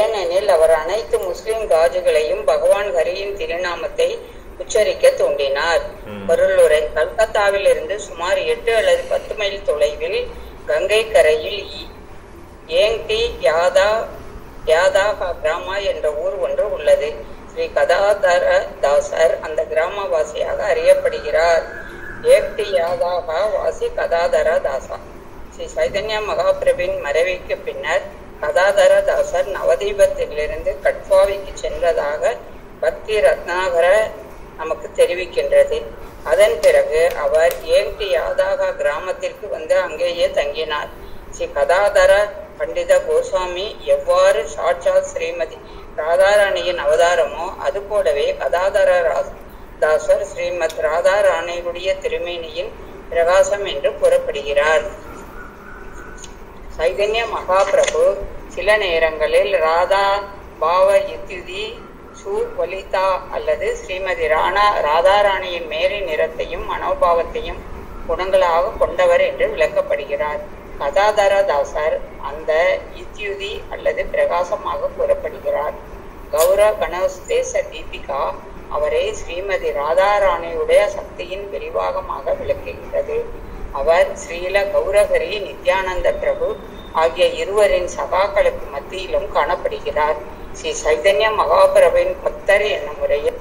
ஏனெனில் அவர் அனைத்து முஸ்லிம் காஜிகளையும் பகவான் ஹரியின் திருநாமத்தை உச்சரிக்க தூண்டினார். பொருளுரை. கல்கத்தாவில் இருந்து சுமார் 8 அல்லது 10 மைல் தொலைவில் கங்கை கரையில் ஏங்டி யாதா கிராமா என்ற ஊர் ஒன்று உள்ளது. ஸ்ரீ கதாதர தாசர் அந்த கிராமவாசியாக அறியப்படுகிறார். ஏக்டி யாதா வாசி கதாதர தாசா. ஸ்ரீ சைதன்ய மகாபிரபின் மறைவுக்கு பின்னர் கதாதர தாசர் நவதீபத்திலிருந்து கட்வாவிக்கு சென்றதாக பக்தி ரத்னாகர நமக்கு தெரிவிக்கின்றது. அதன் பிறகு அவர் ஏங்டி யாதா கிராமத்திற்கு வந்து அங்கேயே தங்கினார். ஸ்ரீ கதாதர பண்டித கோஸ்வாமி எவ்வாறு சாட்சாத் ஸ்ரீமதி ராதாராணியின் அவதாரமோ அது போலவே கதாதர தாசர் ஸ்ரீமத் ராதாராணியுடைய திருமேனியின் பிரகாசம் என்று கூறப்படுகிறார். சைதன்ய மகாபிரபு சில நேரங்களில் ராதா பாவ யுதி சுவலிதா அல்லது ஸ்ரீமதி ராதாராணியின் மேரி நிறத்தையும் மனோபாவத்தையும் குணங்களாக கொண்டவர் என்று விளக்கப்படுகிறார். கதாதர தாசர் அந்த இத்யுதி அல்லது பிரகாசமாக கூறப்படுகிறார். கௌர கணேஷ் தேச தீபிகா அவரை ஸ்ரீமதி ராதாராணியுடைய சக்தியின் விரிவாகமாக விளக்குகிறது. அவர் ஸ்ரீல கௌரஹரி நித்யானந்த பிரபு ஆகிய இருவரின் சகாக்களுக்கு மத்தியிலும் காணப்படுகிறார். ஸ்ரீ சைதன்ய மகாபிரபின் பக்தர் என்னும் முறையில்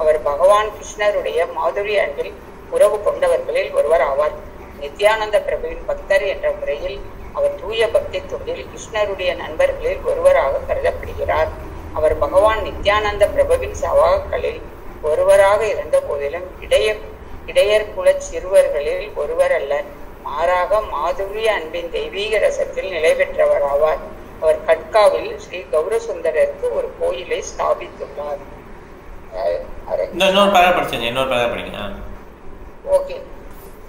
அவர் பகவான் கிருஷ்ணருடைய மாதுரி அன்பில் உறவு கொண்டவர்களில் ஒருவர் ஆவார். நித்யானந்த பிரபுவின் பக்தர் என்ற முறையில் அவர் தூய பக்தி தொண்டில் கிருஷ்ணருடைய நண்பர்களில் ஒருவராக கருதப்படுகிறார். அவர் பகவான் நித்யானந்த பிரபுவின் சகாக்களில் ஒருவராக இருந்த போதிலும் இடையர் குல சிறுவர்களில் ஒருவர் அல்ல. மாறாக மாதுரிய அன்பின் தெய்வீக ரசத்தில் நிலை பெற்றவர் ஆவார். அவர் கட்காவில் ஸ்ரீ கௌரசுந்தரருக்கு ஒரு கோயிலை ஸ்தாபித்துள்ளார். ஓகே.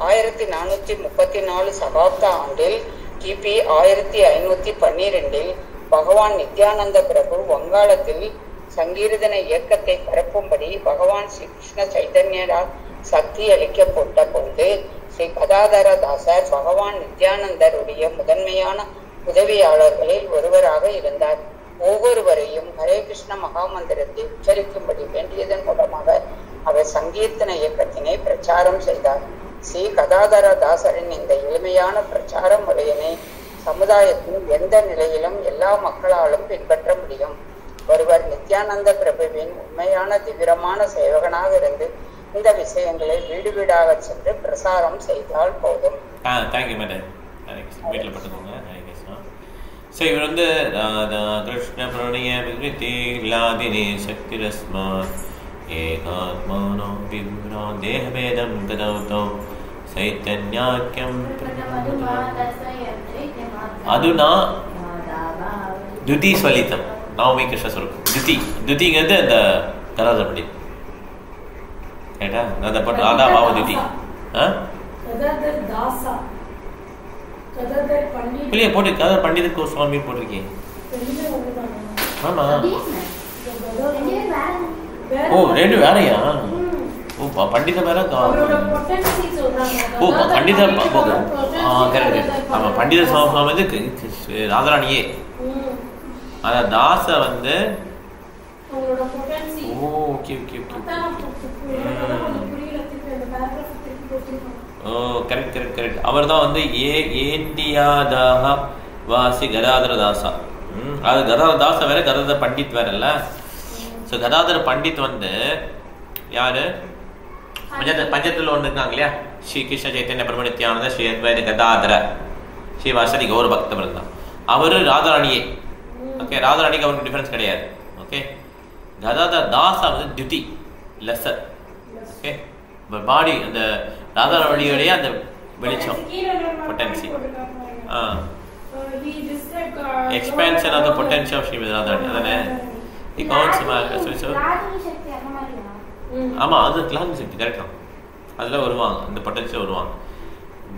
1434 சகாப்த ஆண்டில் கிபி 1512 பகவான் நித்யானந்த பிரபு வங்காளத்தில் சங்கீர்தன இயக்கத்தை பரப்பும்படி பகவான் ஸ்ரீ கிருஷ்ண சைதன்யரால் சக்தி அளிக்கப்பட்ட போது ஸ்ரீ கதாதர தாசர் பகவான் நித்யானந்தருடைய முதன்மையான உதவியாளர்களில் ஒருவராக இருந்தார். ஒவ்வொருவரையும் ஹரே கிருஷ்ண மகாமந்திரத்தை உச்சரிக்கும்படி வேண்டியதன் மூலமாக அவர் சங்கீர்த்தன இயக்கத்தினை பிரச்சாரம் செய்தார். ஸ்ரீ கதாதர தாசரின் இந்த எளிமையான பிரச்சார முறையினை சமுதாயத்தின் எந்த நிலையிலும் எல்லா மக்களாலும் பின்பற்ற முடியும். ஒருவர் நித்யானந்த பிரபுவின் உண்மையான தீவிரமான சேவகனாக இருந்து இந்த விஷயங்களை வீடு வீடாக சென்று பிரசாரம் செய்தால் போதும். ஸோ இவர் வந்து கிருஷ்ண பிரணய விக்ரிதி லாதினி சக்திரஸ்மா ஏகாத்மானோ விவ்ரா தேஹபேதம் ததௌதோ சைத்தன்யாக்கியம் அதுனா துதி ஸ்வலிதம் நவமி கிருஷ்ண ஸ்வரூபம். துதிங்கிறது அந்த கதாதபடி கேட்டா அந்த பட் ராதா பாவ துதி இல்லையே போட்டு கதர் பண்டித கோஸ்வாமி போட்டிருக்கீங்க. ஆமா. ஓ ரெண்டு வேறையா? ஓ பண்டித வேற. Oh Pandita correct. ஆமா பண்டித சுவாமி வந்து ராதாராணியே. அதான் தாச வந்து அவங்களோட potency. Okay okay okay. Oh correct correct correct. அவர் தான் வந்து ஏண்டியாதாக வாசி கதாதர தாசா. அது கதாதர தாசா வேற, கதாதர பண்டித் வேற இல்ல. ஸோ கதாதர பண்டித் வந்து யாரு? பஞ்சத்தில் ஒன்று இருக்காங்க இல்லையா, ஸ்ரீ கிருஷ்ண சைத்தன்ய பிரபு நித்யானந்த ஸ்ரீ அத்வைத கதாதர ஸ்ரீ வாசதி கௌர பக்த பிருந்தா. அவரு ராதாராணியே. ஓகே, ராதாராணிக்கு அவருக்கு டிஃபரன்ஸ் கிடையாது. ஓகே, கதாதர தாசா வந்து டியூட்டி லெசர். ஓகே, பாடி அந்த ராதாராணியோடைய அந்த வெளிச்சம் potency, expansion of the potential of Shrimati Radharani. அதானே ஆமா, அது கிளாஸ் சக்தி கரெக்ட் தான். அதில் வருவாங்க, அந்த பொட்டன்ஷியல் வருவாங்க.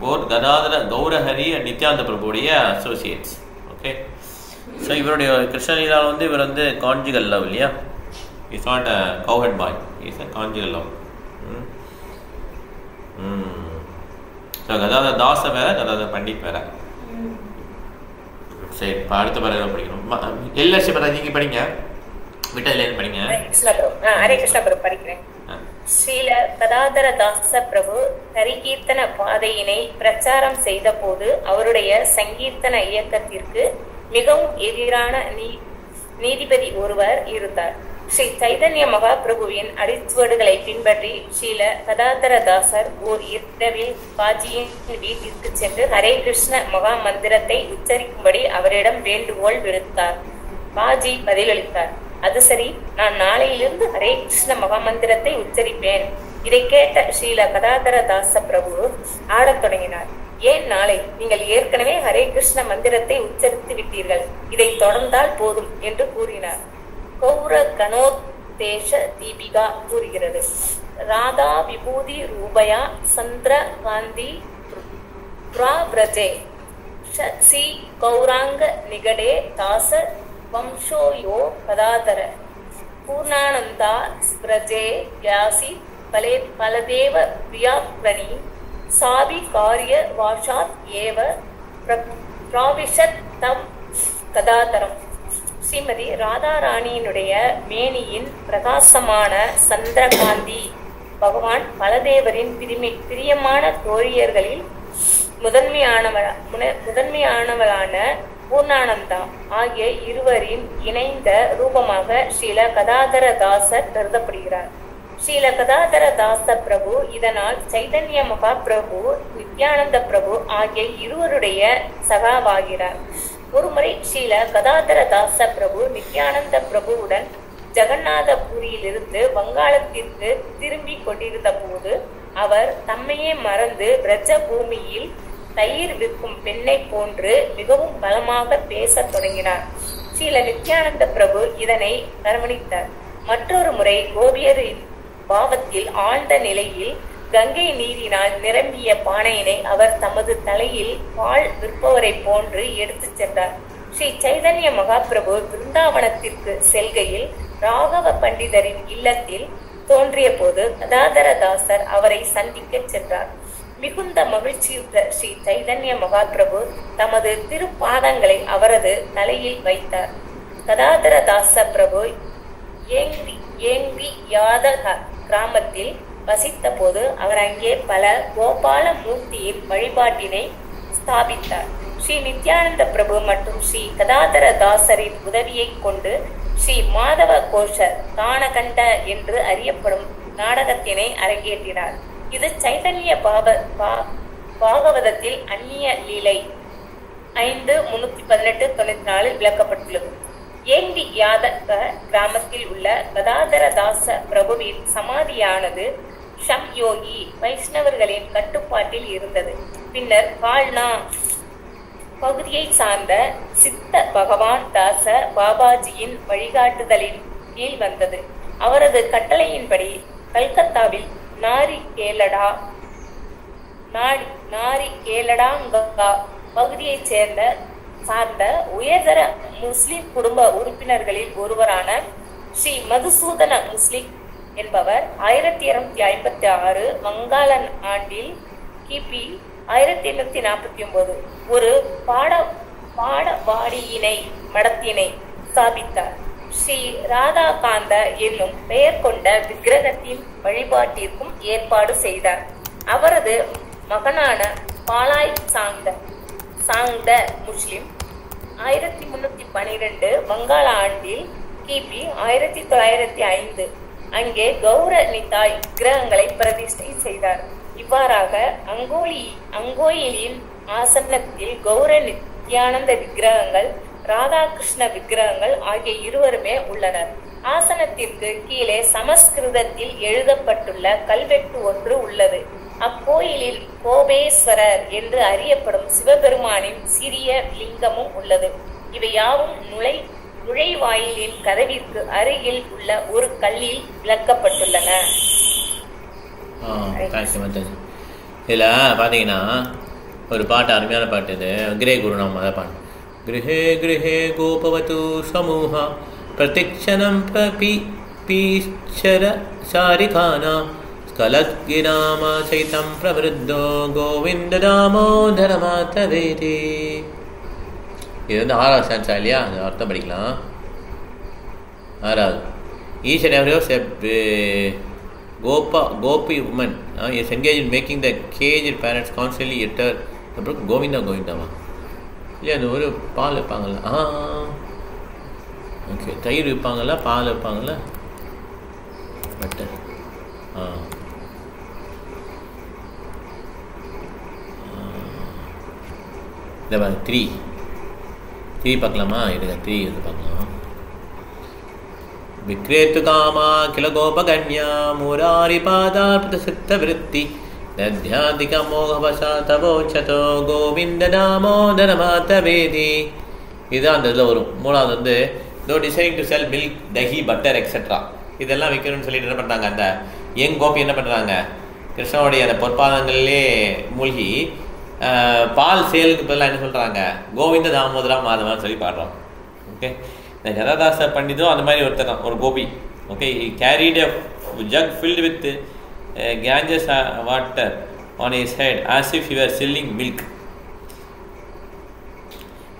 போத் கதாதர கௌரஹரி அண்ட் நித்யானந்த பிரபுடைய அசோசியேட்ஸ். ஓகே, ஸோ இவருடைய கிருஷ்ணலீலாவில் வந்து இவர் வந்து கான்ஜுகல் லவ் இல்லையா, it's not a cowherd boy, it's a conjugal love. So Gadadhara Dasa வேற, கதாதர பண்டிட் வேற. சரி, இப்போ அடுத்த பாடம் படிக்கணும். எல்எஸ்சி பரா நீங்கள் படிங்க, விட்டதுலேருந்து படிங்க. ஹரே கிருஷ்ணா பிரபு படிக்கிறேன். ஸ்ரீல கதாதர தாச பிரபு ஹரிகீர்த்தன பாதையினை பிரச்சாரம் செய்த போது அவருடைய சங்கீர்த்தன இயக்கத்திற்கு மிகவும் எதிரான நீதிபதி ஒருவர் இருந்தார். ஸ்ரீ சைதன்ய மகாபிரபுவின் அடிச்சுவடுகளை பின்பற்றி ஸ்ரீல கதாதர தாசர் ஓர் இரவில் பாஜியின் வீட்டிற்கு சென்று ஹரே கிருஷ்ண மகா மந்திரத்தை உச்சரிக்கும்படி அவரிடம் வேண்டுகோள் விடுத்தார். பாஜி பதிலளித்தார், அது சரி, நான் நாளையிலிருந்து ஹரே கிருஷ்ண மகா மந்திரத்தை உச்சரிப்பேன். இதை கேட்ட ஸ்ரீல கதாதர தாச பிரபு ஆடத் தொடங்கினார். ஏன் நாளை? நீங்கள் ஏற்கனவே ஹரே கிருஷ்ண மந்திரத்தை உச்சரித்து விட்டீர்கள், இதை தொடர்ந்தால் போதும் என்று கூறினார். கௌர கணோத்தேஷ தீபிகா கூறுகிறது, ராதா விபூதி ரூபயா சந்திர காந்தி பிராவ்ரஜே ஷட்சி கௌராங்க நிகடே தாச வம்சோயோ கதாதர பூர்ணானந்தா ஸ்பிரஜே வியாசி பலதேவ பிரியாக்வனி சாவி காரிய வாஷாத் ஏவ பிராவிஷத் தம் கதாதரம். ஸ்ரீமதி ராதாராணியினுடைய மேனியின் பிரகாசமான சந்திரகாந்தி பகவான் பலதேவரின் பிரியமான தோழியர்களில் முதன்மையானவளான பூர்ணானந்தா ஆகிய இருவரின் இணைந்த ரூபமாக ஸ்ரீல கதாதர தாசர் கருதப்படுகிறார். ஸ்ரீல கதாதர தாச பிரபு இதனால் சைதன்ய மகா பிரபு, நித்யானந்த பிரபு ஆகிய இருவருடைய சகாவாகிறார். ஒருமுறை ஸ்ரீல கதாதர தாச பிரபு நித்யானந்த பிரபுவுடன் ஜெகநாதபுரியிலிருந்து வங்காளத்திற்கு திரும்பி கொண்டிருந்த போது அவர் தம்மையே மறந்து பிரஜ பூமியில் தயிர் விற்கும் பெண்ணை போன்று மிகவும் பலமாக பேசத் தொடங்கினார். ஸ்ரீல நித்யானந்த பிரபு இதனை கவனித்தார். மற்றொரு முறை கோபியரின் பாவத்தில் ஆழ்ந்த நிலையில் கங்கை நீரினால் நிரம்பிய பானையினை அவர் தமது தலையில் பால் விற்பவரை போன்று எடுத்து சென்றார். ஸ்ரீ சைதன்ய மகாபிரபு பிருந்தாவனத்திற்கு செல்கையில் ராகவ பண்டிதரின் இல்லத்தில் தோன்றிய போது கதாதர தாசர் அவரை சந்திக்க சென்றார். மிகுந்த மகிழ்ச்சியுற்ற ஸ்ரீ சைதன்ய மகாபிரபு தமது திருப்பாதங்களை அவரது தலையில் வைத்தார். கதாதர தாச பிரபு ஏங்கி யாதக கிராமத்தில் வசித்த போது அவர் அங்கே பல கோபால மூர்த்தியின் வழிபாட்டினை ஸ்தாபித்தார். ஸ்ரீ நித்யானந்த பிரபு மற்றும் ஸ்ரீ கதாதர தாசரின் உதவியை கொண்டு ஸ்ரீ மாதவ கோஷர் தானகண்ட என்று அறியப்படும் நாடகத்தினை அரங்கேற்றினார். இது சைதன்ய பாகவதத்தில் அந்நிய லீலை 5:318-94 விளக்கப்பட்டுள்ளது. ஏங்கி யாதக கிராமத்தில் உள்ள கதாதர தாச பிரபுவின் சமாதியானது ஷம் யோகி வைஷ்ணவர்களின் கட்டுப்பாட்டில் இருந்தது. பின்னர் கால்னா பகுதியை சார்ந்த சித்த பகவான் தாச பாபாஜியின் வழிகாட்டுதலின் கீழ் வந்தது. அவரது கட்டளையின்படி கல்கத்தாவில் நாரிகேலடா பகுதியைச் சார்ந்த உயர்தர முஸ்லிம் குடும்ப உறுப்பினர்களில் ஒருவரான ஸ்ரீ மதுசூதன முஸ்லிம் என்பவர் 1256 வங்காளன் ஆண்டில் கிபி 1849 ஒரு பாடவாடியினை மடத்தினை ஸ்தாபித்தார். ஸ்ரீ ராதாகாந்த என்னும் பெயர் கொண்ட விக்கிரகத்தின் வழிபாட்டிற்கும் ஏற்பாடு செய்தார். அவரது மகனான பாலாய் சாங்த முஸ்லிம் 1312 வங்காள ஆண்டில் கிபி 1905 அங்கே கௌரநிதாய் விக்கிரகங்களை பிரதிஷ்டை செய்தார். இவ்வாறாக அங்கோயிலின் ஆசனத்தில் கௌர நித்யானந்த விக்கிரகங்கள், ராதாகிருஷ்ண விக்கிரகங்கள் ஆகிய இருவருமே உள்ளனர். ஆசனத்திற்கு கீழே சமஸ்கிருதத்தில் எழுதப்பட்டுள்ள கல்வெட்டு ஒன்று உள்ளது. அக்கோயிலில் கோபேஸ்வரர் என்று அறியப்படும் சிவபெருமானின் சிறிய லிங்கமும் உள்ளது. இவை யாவும் நுழைவாயிலின் கதவிற்கு அருகில் உள்ள ஒரு கல்லில் விளக்கப்பட்டுள்ளன. இதில் பார்த்தீங்கன்னா ஒரு பாட்டு, அருமையான பாட்டு. இது கிரே குருநாம பாட்டு. கிரஹே கிரஹே கோபவது சமூக பிரதிக்ஷணம் பீச்சர சாரிகானா ஸ்கலத்கிராம சைதம் பிரவருத்தோ கோவிந்த தாமோதர மாதவேதி. இது வந்து 6வது ஸ்டான்ஸா இல்லையா? அந்த அர்த்தம் படிக்கலாம். 6வது. Each and every gopi woman is engaged in making the caged parents constantly utter அப்புறம் கோவிந்தாவா இல்லையா? அந்த ஒரு பால் வைப்பாங்கள்ல, ஓகே, தயிர் வைப்பாங்கள்ல, பால் வைப்பாங்கள்ல, பட்டர், இந்த 3 பார்க்கலாமா? எடுங்க 3 வந்து பார்க்கலாம். விக்ரேத்து காமா கில கோபகன்யா முராரி பாதார்பித சித்த விருத்தி தத்யாதிக மோகவசா தவோச்சதோ கோவிந்த தாமோதர மாதவேதி. இதுதான் அந்த இதில் வரும். 3வது வந்து தோ deciding to sell milk, dahi, butter etcetera இதெல்லாம் விற்கணும்னு சொல்லிட்டு என்ன பண்ணுறாங்க, அந்த யங் கோபி என்ன பண்ணுறாங்க, கிருஷ்ணனுடைய அந்த பொற்பாதங்களிலே மூழ்கி பால் சேலுக்கு பதிலாக என்ன சொல்கிறாங்க, கோவிந்த தாமோதரா மாதவான்னு சொல்லி பாடுறோம். ஓகே, இந்த கதாதாச பண்டிதும் அந்த மாதிரி ஒருத்தர், ஒரு கோபி. Okay, carried a jug filled with Ganges water on his head as if he were selling milk.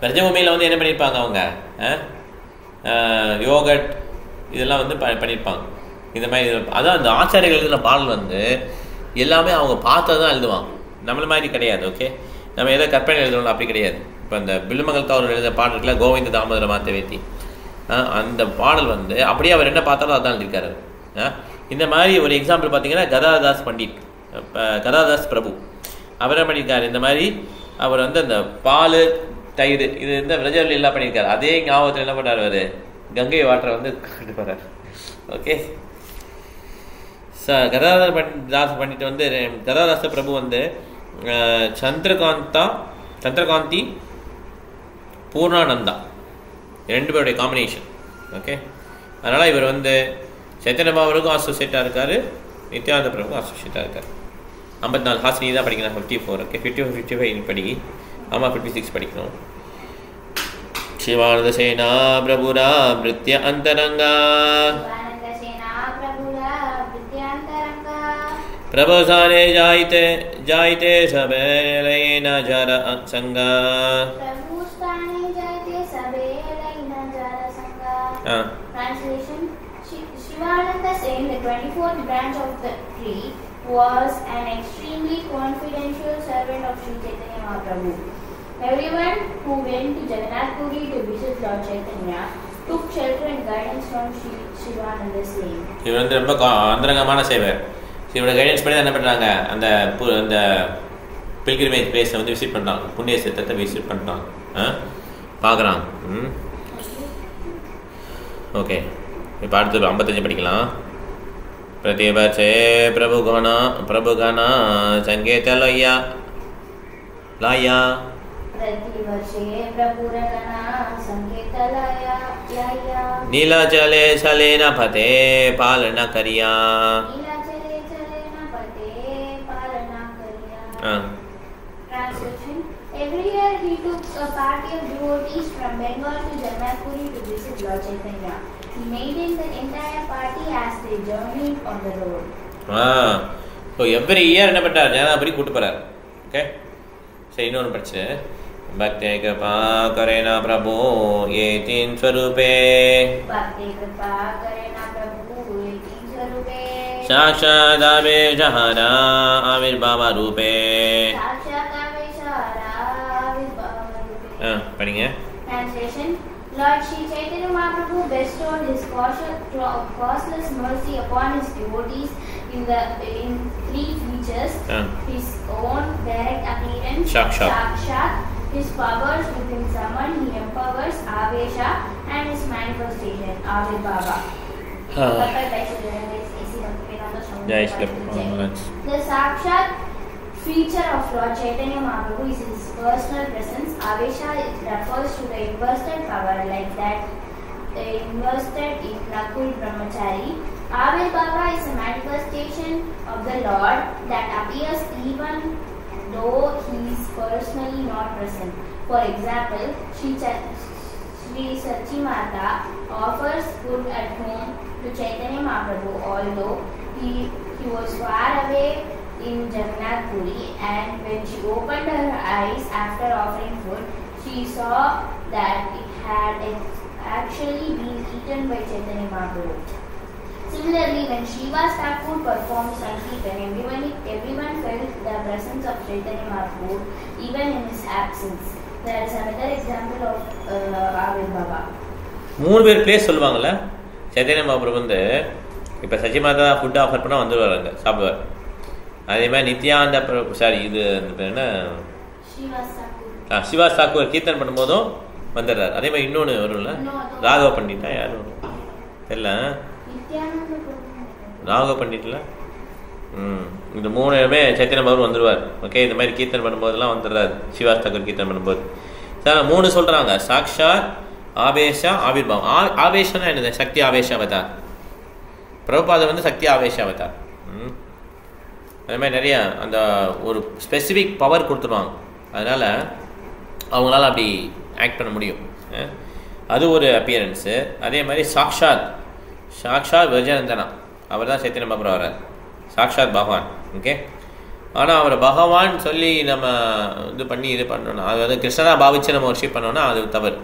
பிரஜபூமியில் வந்து என்ன பண்ணியிருப்பாங்க, அவங்க யோகட் இதெல்லாம் வந்து பண்ணியிருப்பாங்க. இந்த மாதிரி அதான் அந்த ஆச்சாரியர்கள் எழுதின பாடல் வந்து எல்லாமே அவங்க பார்த்ததான் எழுதுவாங்க, நம்மள மாதிரி கிடையாது. ஓகே, நம்ம ஏதோ கற்பனை எழுதணும் அப்படி கிடையாது. இப்போ அந்த பில்லுமங்கலத்து அவர் எழுதின பாடல் இருக்குல்ல, கோவிந்த தாமோதர மாதவேதி, அந்த பாடல் வந்து அப்படியே அவர் என்ன பார்த்தாலும் அதான் எழுதியிருக்காரு. இந்த மாதிரி ஒரு எக்ஸாம்பிள் பார்த்தீங்கன்னா கதாதாஸ் பிரபு அவர் என்ன பண்ணியிருக்காரு, இந்த மாதிரி அவர் வந்து அந்த பால் தயிர் இது இந்த விரஜவல்லி எல்லாம் பண்ணியிருக்காரு. அதே ஞாபகத்தில் என்ன பண்ணார், அவர் கங்கை வாட்டரை வந்து கொண்டு போகிறார். ஓகே, கதாதாஸ் பண்ணிட்டு வந்து கதாதாச பிரபு வந்து சந்திரகாந்தி பூர்ணானந்தா 2 பேருடைய காம்பினேஷன். ஓகே, அதனால் இவர் வந்து சைத்தன்ய பாபாவுக்கும் அசோசியேட்டாக இருக்கார், நித்யானந்த பிரபுக்கும் அசோசியேட்டாக இருக்கார். 54 ஹாசினி தான் படிக்கணும், 54. ஓகே, 54 55 படி, ஆமாம் 56 படிக்கணும். சிவானந்த சேனா பிரபுரா பிருத்ய அந்தரங்கா பிரபோசானே ஜாயிதே சபேலைன ஜர சங்கா. Shivananda saying the 24th branch of the tree was an extremely confidential servant of Sri Chaitanya Mahaprabhu. Everyone who went to Jagannath Puri to visit Lord Chaitanya took shelter and guidance from Shivananda's name. இவர் வந்து ரொம்ப அந்தரங்கமான சேவர். இவரோட guidance படி என்ன பண்ணுறாங்க, அந்த pilgrimage பிளேஸை வந்து விசிட் பண்ணுறாங்க, புண்ணிய சித்தத்தை விசிட் பண்ணுறாங்க, பார்க்குறாங்க. ஓகே, இப்போ அடுத்து 55 படிக்கலாம். பிரதிபட்சே பிரபுகணா சங்கேத liar நீலாச்சலே சலேன Fateh பாலன கரியா. Translation: Every year he took a party of devotees from Bengal to Jagannath Puri to visit Lord Chaitanya. He maintained the entire party as they journeyed on the road. So every year என்ன பண்ணுறாரு, ஜெகநாதபுரி கூட்டு போகிறார். Okay, சரி, இன்னொன்று படிச்சு भक्ति कृपा करे ना प्रभु ये तीन स्वरूपे भक्ति कृपा करे ना प्रभु ये तीन स्वरूपे साक्षात् आवेशहरा आविर्भाव रूपे साक्षात आवेशहरा आविर्भाव रूपे। पढ़िए। Translation. Lord Sri Chaitanya Mahaprabhu bestowed his causeless mercy upon his devotees in three features: his own direct appearance, Sakshat, his powers within someone he empowers, Avesha, and his manifestation, Avirbhava. The Sakshat feature of Lord Chaitanya Mahaprabhu is his personal presence. Avesha refers to the invested power, like that invested in Nakul Brahmachari. Avirbhava is a manifestation of the Lord that appears even though he is personally not present. For example, Sri Sachimata offers food at home to Chaitanya Mahaprabhu, although he was far away in Jagannath Puri, and when she opened her eyes after offering food, she saw that it had actually been eaten by Chaitanya Mahaprabhu. Similarly, when Srivas Thakur performed Sankirtan, everyone felt the presence of Chaitanya Mahaprabhu even in his absence. There is another example of Avirbhava. 3 பேர் place சொல்லுவாங்கல்ல. சைத்தன்ய மகாபிரபு வந்து இப்போ சச்சிமாதா food offer பண்ணால் வந்துடுவார், அங்கே சாப்பிடுவார். அதே மாதிரி நித்யானந்த சாரி இது என்ன சிவாஸ் தாக்கூர் கீர்த்தன் பண்ணும்போதும் வந்துடுறாரு. அதே மாதிரி இன்னொன்று வரும்ல, ராகவ பண்டிட்டா யாரும் வரும் தெரியல, ராகவ பண்டிட்ல இந்த 3 சைத்தன்ய மகாபிரபு வந்துடுவார். ஓகே, இந்த மாதிரி கீர்த்தன் பண்ணும்போதெல்லாம் வந்துடுறாரு சிவாஸ் தாக்கூர் கீர்த்தன் பண்ணும்போது. சார் 3 சொல்கிறாங்க, சாக்ஷாத், ஆவேஷா, ஆவிர்பாவம். ஆவேஷனா என்னது? சக்தி ஆவேஷாவதார். பிரபுபாதம் வந்து சக்தி ஆவேஷாவதார். அது மாதிரி நிறையா அந்த ஒரு ஸ்பெசிஃபிக் பவர் கொடுத்துருவாங்க, அதனால் அவங்களால அப்படி ஆக்ட் பண்ண முடியும். அது ஒரு அப்பியரன்ஸு. அதே மாதிரி சாக்ஷாத் விஜயநந்தனா, அவர் தான் சைத்தன்ய மகாபிரபு வர்றார், சாக்ஷாத் பகவான். ஓகே, ஆனால் அவரை பகவான் சொல்லி நம்ம இது பண்ணோன்னா, அது வந்து கிருஷ்ணராக பாவிச்சு நம்ம வர்ஷிப் பண்ணோன்னா அது தவறு.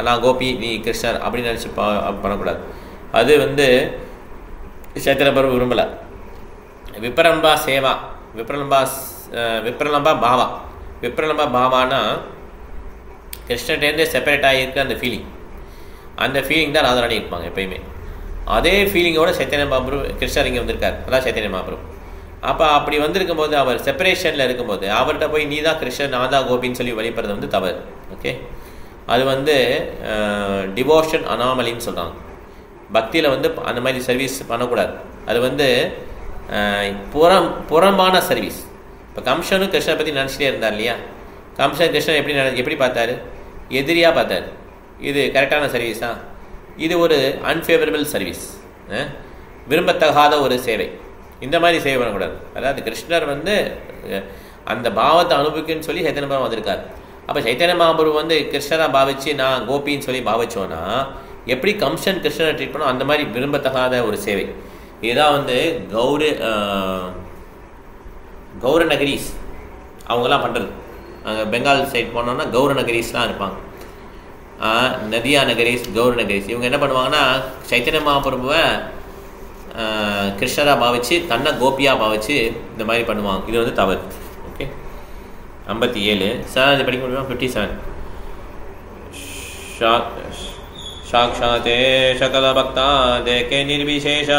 நான் கோபி, நீ கிருஷ்ணர் அப்படின்னு நினச்சி பண்ணக்கூடாது. அது வந்து சைத்தன்ய மகாபிரபு விரும்பலை. விப்ரலம்பா சேவா, விப்ரலம்பா பாவா. விப்ரலம்பா பாவானா கிருஷ்ணர்டேருந்து செப்பரேட் ஆகியிருக்க அந்த ஃபீலிங் தான் ராதாராணி இருப்பாங்க எப்பயுமே. அதே ஃபீலிங்கோட சைத்தன்ய மகாபிரபு கிருஷ்ணர் இங்கே வந்திருக்கார், அதான் சைத்தன்ய மகாபிரபு. அப்போ அப்படி வந்திருக்கும் போது, அவர் செப்பரேஷனில் இருக்கும்போது அவர்கிட்ட போய் நீ தான் கிருஷ்ணர், நான் தான் கோபின்னு சொல்லி வழிபடுறது வந்து தவறு. ஓகே, அது வந்து டிவோஷன் அனாமலின்னு சொல்கிறாங்க. பக்தியில் வந்து அந்த மாதிரி சர்வீஸ் பண்ணக்கூடாது. அது வந்து புறம்பான சர்வீஸ். இப்போ கம்சனும் கிருஷ்ணரை பற்றி நினச்சிட்டே இருந்தார் இல்லையா? கம்சன் கிருஷ்ணன் எப்படி பார்த்தாரு? எதிரியாக பார்த்தார். இது கரெக்டான சர்வீஸா? இது ஒரு அன்ஃபேவரபிள் சர்வீஸ், விரும்பத்தகாத ஒரு சேவை. இந்த மாதிரி சேவை பண்ணக்கூடாது. அதாவது கிருஷ்ணர் வந்து அந்த பாவத்தை அனுபவிக்குன்னு சொல்லி சைத்தன்ய மகாபிரபு வந்திருக்கார். அப்போ சைத்தன்ய மகாபிரபு வந்து கிருஷ்ணராக பாவிச்சு நான் கோபின்னு சொல்லி பாவிச்சோன்னா எப்படி கம்சன் கிருஷ்ணரை ட்ரீட் பண்ணோம், அந்த மாதிரி விரும்பத்தகாத ஒரு சேவை. இதுதான் வந்து கௌரநகரீஸ் அவங்கெல்லாம் பண்ணுறது. அங்கே பெங்கால் சைட் போனோன்னா கௌரநகரீஸ்லாம் இருப்பாங்க. நதியா நகரீஸ், கௌரநகரீஸ். இவங்க என்ன பண்ணுவாங்கன்னா சைத்தன்ய மகாபிரபுவை கிருஷ்ணராக பாவிச்சு தன்னை கோபியாக பாவிச்சு இந்த மாதிரி பண்ணுவாங்க. இது வந்து தவறு. ஓகே, 57 சார் இது படிக்க முடியுமா? 57 சாக்ஷாத்தே சகல பக்தா தேகே நிர்விசேஷ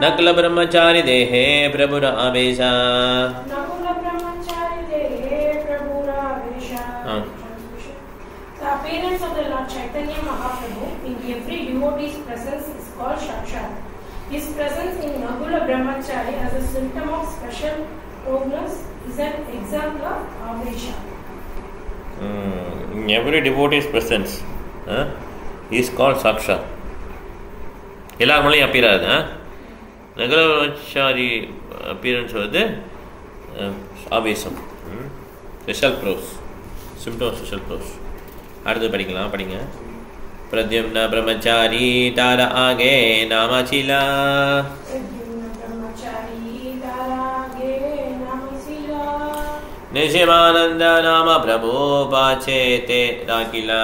நகுல பிரம்மச்சாரி தேஹே பிரபுர ஆவேஷா. The appearance of the Lord Chaitanya Mahaprabhu in every devotee's presence is called Sakshat. His presence in Nagula Brahmachari as a symptom of special progress is an example of Avesha. In every devotee's presence is called Sakshat. எல்லார் மேலேயும் அப்பீராது. நகுல பிரம்மச்சாரி appearance வந்து ஆவேசம், special prose, symptom special prose. அடுத்து படிக்கலாம், படிங்க. प्रद्युम्न ब्रह्मचारी तारा आगे नामाचिला निशिमानंद नाम प्रभु पाचेते राकिला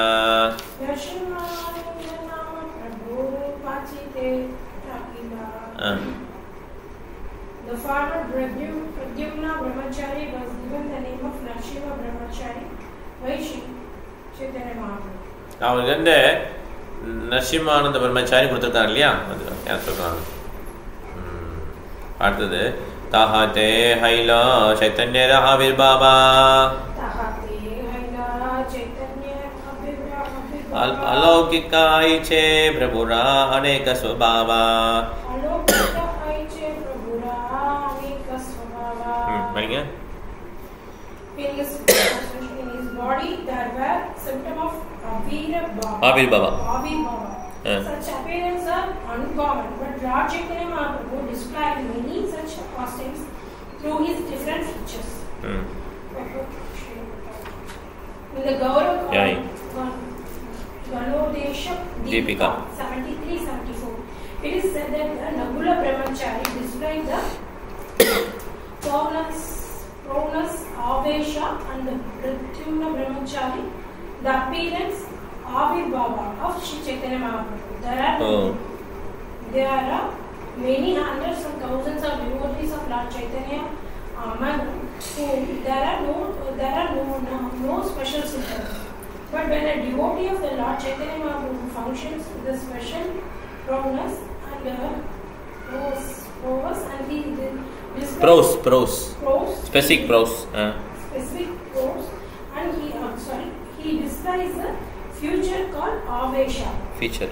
The father Pradyumna Brahmachari was given the name of Nrsimha Brahmachari by Sri Chaitanya Mahaprabhu. அவருக்கு வந்து நரசிம்மானந்த பிரம்மச்சாரி கொடுத்துருக்காரு இல்லையா, அது யார் சொல்றாங்க. அடுத்தது தாஹாத்தே ஹைலா சைத்தன்ய ஆவிர்பாவா अलौकिकाय चे प्रभुरा अनेक स्वभावा बढ़िया. In his body there were symptoms of Avirbhava. Such appearances are uncommon, but Lord Chaitanya Mahaprabhu displayed many such costumes through his different features. In the Gaurav Ganodesha Deepika 73-74, it is said that the Nagula Brahmachari displayed the Pronus Avesha and the Pradyumna Brahmachari the appearance Avirbhava of Sri Chaitanya Mahaprabhu. There are many hundreds and thousands of devotees of Lord Chaitanya among whom there are no special symptoms. But when a devotee of the Lord Chaitanya Mahaprabhu functions with a special pronus and pros and he specific pros and he displays the feature called Avesha. Feature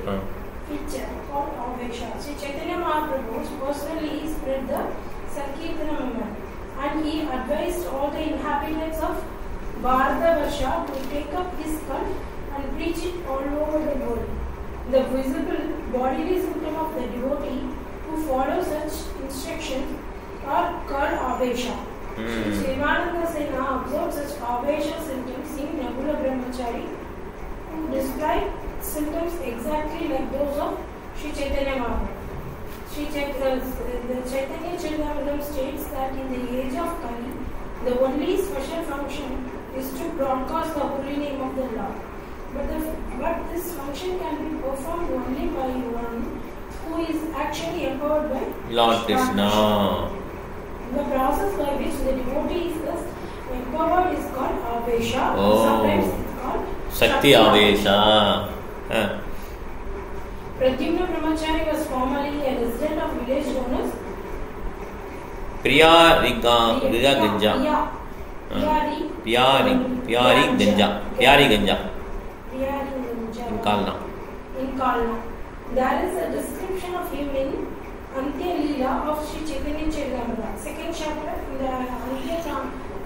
Called Avesha. Sri Chaitanya Mahaprabhu personally spread the Sankirtana movement and he advised all the inhabitants of Bharatavarsha to take up his cult and preach it all over the world. The visible bodily symptom of the devotee who follow such instructions are called Avesha. Shivananda Sena observed such Avesha symptoms in Nagula Brahmachari who describe symptoms exactly like those of Sri Chaitanya Mahaprabhu. The Chaitanya Charitamrita states that in the age of Kali, the only special function is to broadcast the holy name of the Lord. But this function can be performed only by one who is actually empowered by Lord Krishna. The process by which the devotee is thus empowered is called Avesha. Sometimes it's called Shakti Avesha. Pradyumna Brahmachari was formerly a resident of village known as Pyari Ganja in Kalna. There is a description of him in Antya Leela of Sri Chaitanya Charitamrita, second chapter in the Antya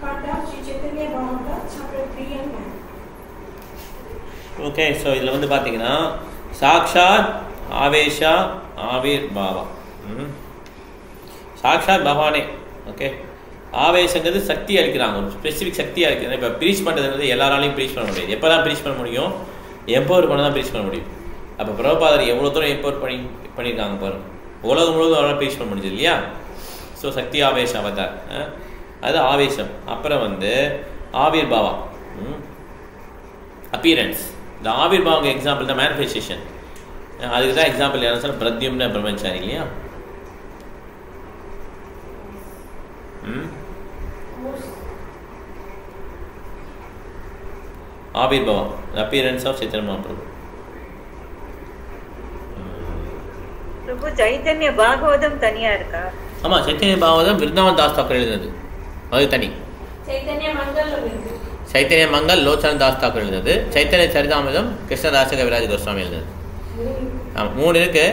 Kanda of Sri Chaitanya Bhagavata, chapter 3 and 9. Okay, so இதில் வந்து பார்த்தீங்கன்னா சாக்ஷாத் ஆவேஷா ஆவிர்பாவா, சாக்ஷாத் பகவானே. Okay, ஆவேசங்கிறது சக்தி அளிக்கிறாங்க, ஒரு specific சக்தி அளிக்கிறாங்க. இப்போ preach பண்ணுறது எல்லாராலையும் ப்ரீச் பண்ண முடியாது. எப்போ தான் ப்ரீச் பண்ண முடியும்? எம்பவர் பண்ண தான் ப்ரீச் பண்ண முடியும். அப்போ பிரபுபாதர் எவ்வளோ தூரம் எம்பவர் பண்ணியிருக்காங்க பாருங்க. உலகம் முழுவதும் அவரால் ப்ரீச் பண்ண முடிஞ்சது இல்லையா? ஸோ சக்தி ஆவேஷம் அவதார், அது ஆவேசம். அப்புறம் வந்து ஆவிர்பாவா, அப்பியரன்ஸ். இந்த ஆவிர்பாவுக்கு எக்ஸாம்பிள் தான் மேனிஃபெஸ்டேஷன். அதுக்கு தான் எக்ஸாம்பிள் யாரும் சொன்னால் பிரத்யும்ன பிரம்மச்சாரி இல்லையா? ஆவிர்பாவா, அப்பியரன்ஸ் ஆஃப் சைத்தன்ய மகாபிரபு. பிரபு சைத்தன்ய பாகவதம் தனியா இருக்கா? ஆமா, சைத்தன்ய பாகவதம் விருந்தாவன் தாஸ் தாக்கர் எழுதுனது, அது தனி. சைத்தன்ய மங்கல் லோச்சன தாஸ் தாக்கர் எழுதுனது. சைத்தன்ய சரிதாமிரதம் கிருஷ்ணதாச கவிராஜ கோஸ்வாமி எழுதுனது. மூணு இருக்கு.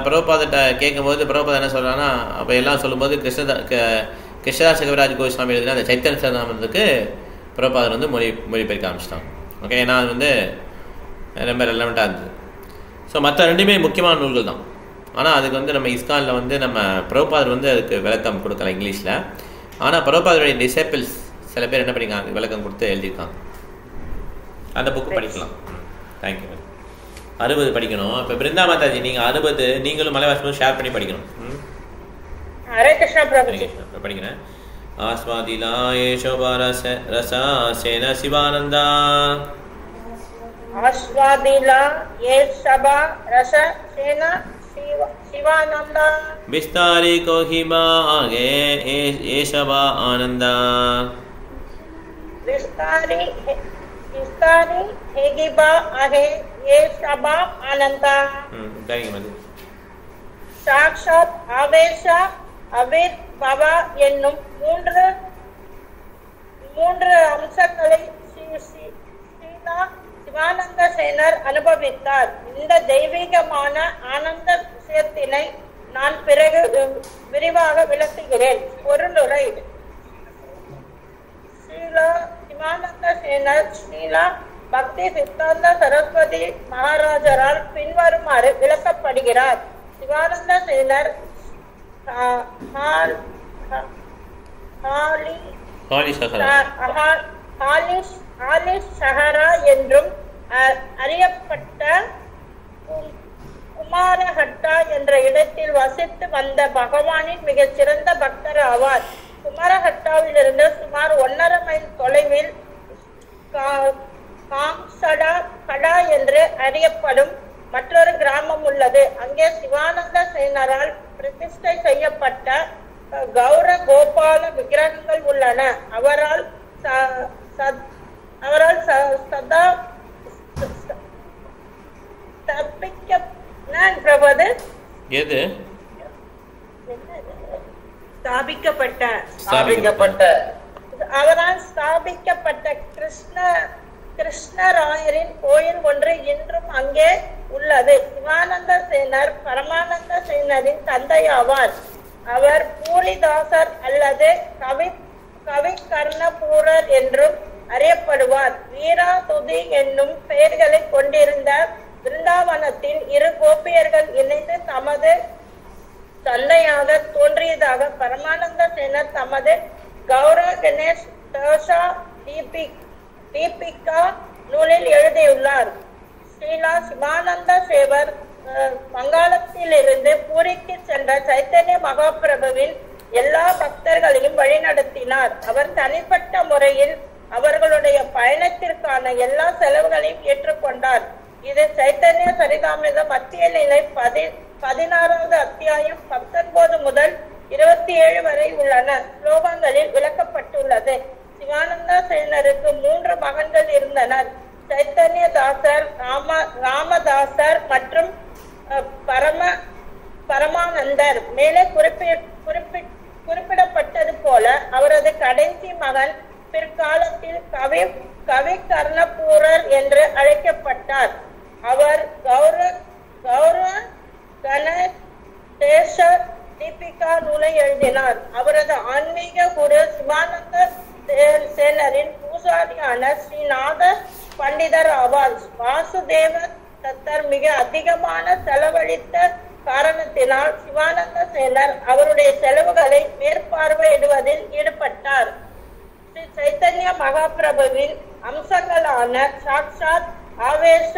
பிரபுபாதத்தை கேட்கும்போது பிரபுபாதம் என்ன சொல்றாங்கன்னா, அப்போ எல்லாம் சொல்லும்போது கிருஷ்ணதாச கவிராஜ கோஸ்வாமி எழுதுனா அந்த சைத்தன்ய சரிதாமிரத்துக்கு பிரபுபாதர் வந்து மொழிபெயர்க்க ஆரம்பிச்சிட்டாங்க. ஓகே, ஏன்னா அது வந்து ரொம்ப ரெலவெண்ட்டாக இருந்தது. ஸோ மற்ற ரெண்டுமே முக்கியமான நூல்கள் தான். ஆனால் அதுக்கு வந்து நம்ம இஸ்கானில் வந்து நம்ம பிரபுபாதர் வந்து அதுக்கு விளக்கம் கொடுக்கல இங்கிலீஷில். ஆனால் பிரபுபாதருடைய டிசைபிள்ஸ் சில பேர் என்ன பண்ணியிருக்காங்க, விளக்கம் கொடுத்து எழுதியிருக்காங்க. அந்த புக்கு படிக்கலாம். தேங்க்யூ. 60 படிக்கணும். இப்போ பிருந்தா மாதாஜி நீங்கள் 60 நீங்களும் மலைவாசமும் ஷேர் பண்ணி படிக்கணும். ஹரே கிருஷ்ணா பிரபு. படிக்கிறேன். आस्वादिला शोभा रसासेन शिवानंदा आस्वादिला ये सभा रस सेना शिवानंदा विस्तारी को हिबा आगे ये शोभा आनंदा विस्तारी हेगिबा आगे ये सभा आनंदा साक्षात आवेश अविर பவா என்னும் மூன்று அம்சங்களை சிவானந்த சேனர் அனுபவித்தார். இந்த தெய்வீகமான ஆனந்த விஷயத்தினை நான் பிறகு விரிவாக விளக்குகிறேன். பொருளுரை. ஸ்ரீலா சிவானந்த சேனர் ஸ்ரீலா பக்தி சித்தாந்த சரஸ்வதி மகாராஜரால் பின்வருமாறு விளக்கப்படுகிறார். சிவானந்த சேனர் சஹரா என்றும் அறியப்பட்ட குமாரஹட்டா என்ற இடத்தில் வசித்து வந்த பகவானின் மிகச் சிறந்த பக்தர் ஆவார். குமாரஹட்டாவிலிருந்து சுமார் 1.5 மைல் தொலைவில் காம்சடா கடா என்று அறியப்படும் மற்றொரு கிராமம் உள்ளது. அங்கே சிவானந்த சேனரால் பிரதிஷ்டை செய்யப்பட்ட கௌர கோபால விக்கிரகங்கள் உள்ளன. அவரால் ஸ்தாபிக்கப்பட்ட கிருஷ்ணராயரின் கோயில் ஒன்று இன்றும் அங்கே உள்ளது. சிவானந்த சேனர் பரமானந்த சேனரின் தந்தையாவார். அவர் பூரிதாசர் அல்லது கவிகர்ணபூரர் என்றும் அறியப்படுவார். வீரா துதி என்னும் பெயர்களை கொண்டிருந்த பிருந்தாவனத்தின் 2 கோபியர்கள் இணைந்து தமது தந்தையாக தோன்றியதாக பரமானந்த சேனர் தமது கௌரா கணேஷ் தோஷா தீபிகா நூலில் எழுதியுள்ளார். ஸ்ரீலா சிவானந்த சேவர் வங்காளத்திலிருந்து பூரிக்கு சென்ற சைத்தன்ய மகாபிரபுவின் எல்லா பக்தர்களையும் வழிநடத்தினார். அவர் தனிப்பட்ட முறையில் அவர்களுடைய பயணத்திற்கான எல்லா செலவுகளையும் ஏற்றுக்கொண்டார். இது சைத்தன்ய சரிதாமிரத மத்திய நிலை 16வது அத்தியாயம் 19 முதல் 27 வரை உள்ளன ஸ்லோகங்களில் விளக்கப்பட்டுள்ளது. சிவானந்த சேனருக்கு 3 மகன்கள் இருந்தனர். சைத்தன்ய தாசர், ராமதாசர் மற்றும் பரமானந்தர். மேலே குறிப்பிடப்பட்டது போல அவரது கடைசி மகன் பிற்காலத்தில் கவிகர்ணபூரர் என்று அழைக்கப்பட்டார். அவர் கௌர கணேஷ தீபிகா நூலை எழுதினார். அவரது ஆன்மீக குரு சிவானந்த சேனரின் பூசாரியான ஸ்ரீநாத பண்டிதர் ஆவார். வாசுதேவ தத்தர் மிக அதிகமான செலவழித்த காரணத்தினால் சிவானந்த சேனர் அவருடைய செலவுகளை மேற்பார்வையிடுவதில் ஈடுபட்டார். ஸ்ரீ சைத்தன்ய மகாபிரபுவின் அம்சங்களான சாக்ஷாத், ஆவேஷ,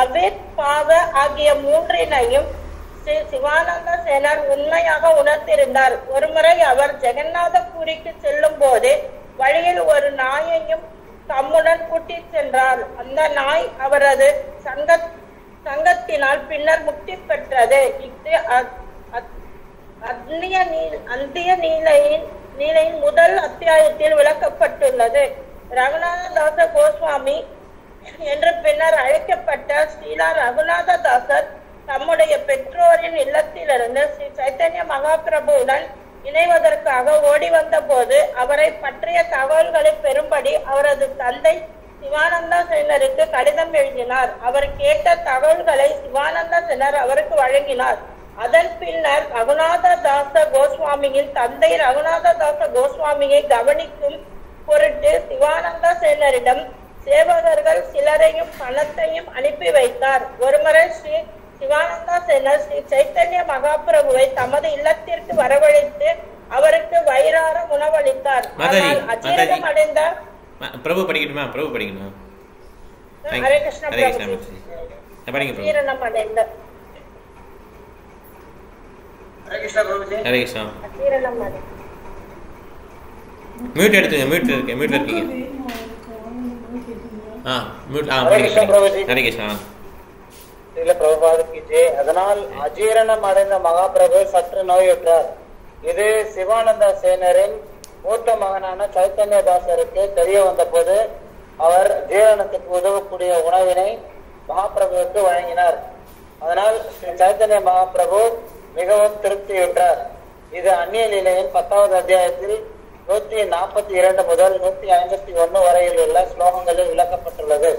அவிர்பாவ ஆகிய 3னையும் ஸ்ரீ சிவானந்த சேனர் உண்மையாக உணர்ந்திருந்தார். ஒருமுறை அவர் ஜெகநாதபுரிக்கு செல்லும் போது வழியில் ஒரு நாயையும் தம்முடன் கூட்டிச் சென்றார். அந்த நாய் அவரது சங்கத்தினால் பின்னர் முக்தி பெற்றது. இது அந்திய நீலையின் முதல் அத்தியாயத்தில் விளக்கப்பட்டுள்ளது. ரகுநாததாச கோஸ்வாமி என்று பின்னர் அழைக்கப்பட்ட ஸ்ரீலா ரகுநாததாசர் தம்முடைய பெற்றோரின் இல்லத்திலிருந்து ஸ்ரீ சைத்தன்ய மகாபிரபுவுடன் இணைவதற்காக ஓடி வந்த போது அவரை பற்றிய தகவல்களை பெறும்படி அவரது தந்தை சிவானந்த சேனருக்கு கடிதம் எழுதினார். அவர் கேட்ட தகவல்களை சிவானந்த சேனர் அவருக்கு வழங்கினார். அதன் பின்னர் ரகுநாததாச கோஸ்வாமியின் தந்தை ரகுநாததாச கோஸ்வாமியை கவனிக்கும் பொருட்டு சிவானந்த சேனரிடம் சேவகர்கள் சிலரையும் பணத்தையும் அனுப்பி வைத்தார். ஒருமுறை ஸ்ரீ சிவானந்த சேனர் ஸ்ரீ சைத்தன்ய மகாபிரபுவை தமது இல்லத்திற்கு வரவழைத்து அவருக்கு வயிறார உணவளித்தார். ஆனால் அஜீரணம் அடைந்த பிரபு படிக்கட்டுமா? பிரபு படிக்கணும். ஹரே கிருஷ்ணா பிரபு. அஜீரணம் அடைந்த ஹரே கிருஷ்ணா பிரபுஜி. ஹரே கிருஷ்ணா. மியூட் எடுத்துங்க, மியூட்ல இருக்கீங்க. மியூட். ஹரே கிருஷ்ணா பிரபுஜி. ஹரே கிருஷ்ணா. இல்ல பிரபுபாதுக்கு ஜெய். அதனால் அஜீரணம் அடைந்த மகாபிரபு சற்று நோயுற்றார். இது சிவானந்த சேனரின் மூத்த மகனான சைத்தன்யதாசருக்கு தெரிய வந்த போது அவர் ஜீரணத்துக்கு உதவக்கூடிய உணவினை மகாபிரபுவுக்கு வழங்கினார். அதனால் ஸ்ரீ சைத்தன்ய மகாபிரபு மிகவும் திருப்தியுற்றார். இது அந்நிய லீலையின் 10வது அத்தியாயத்தில் 142 முதல் 151 வரையில் உள்ள ஸ்லோகங்களில் விளக்கப்பட்டுள்ளது.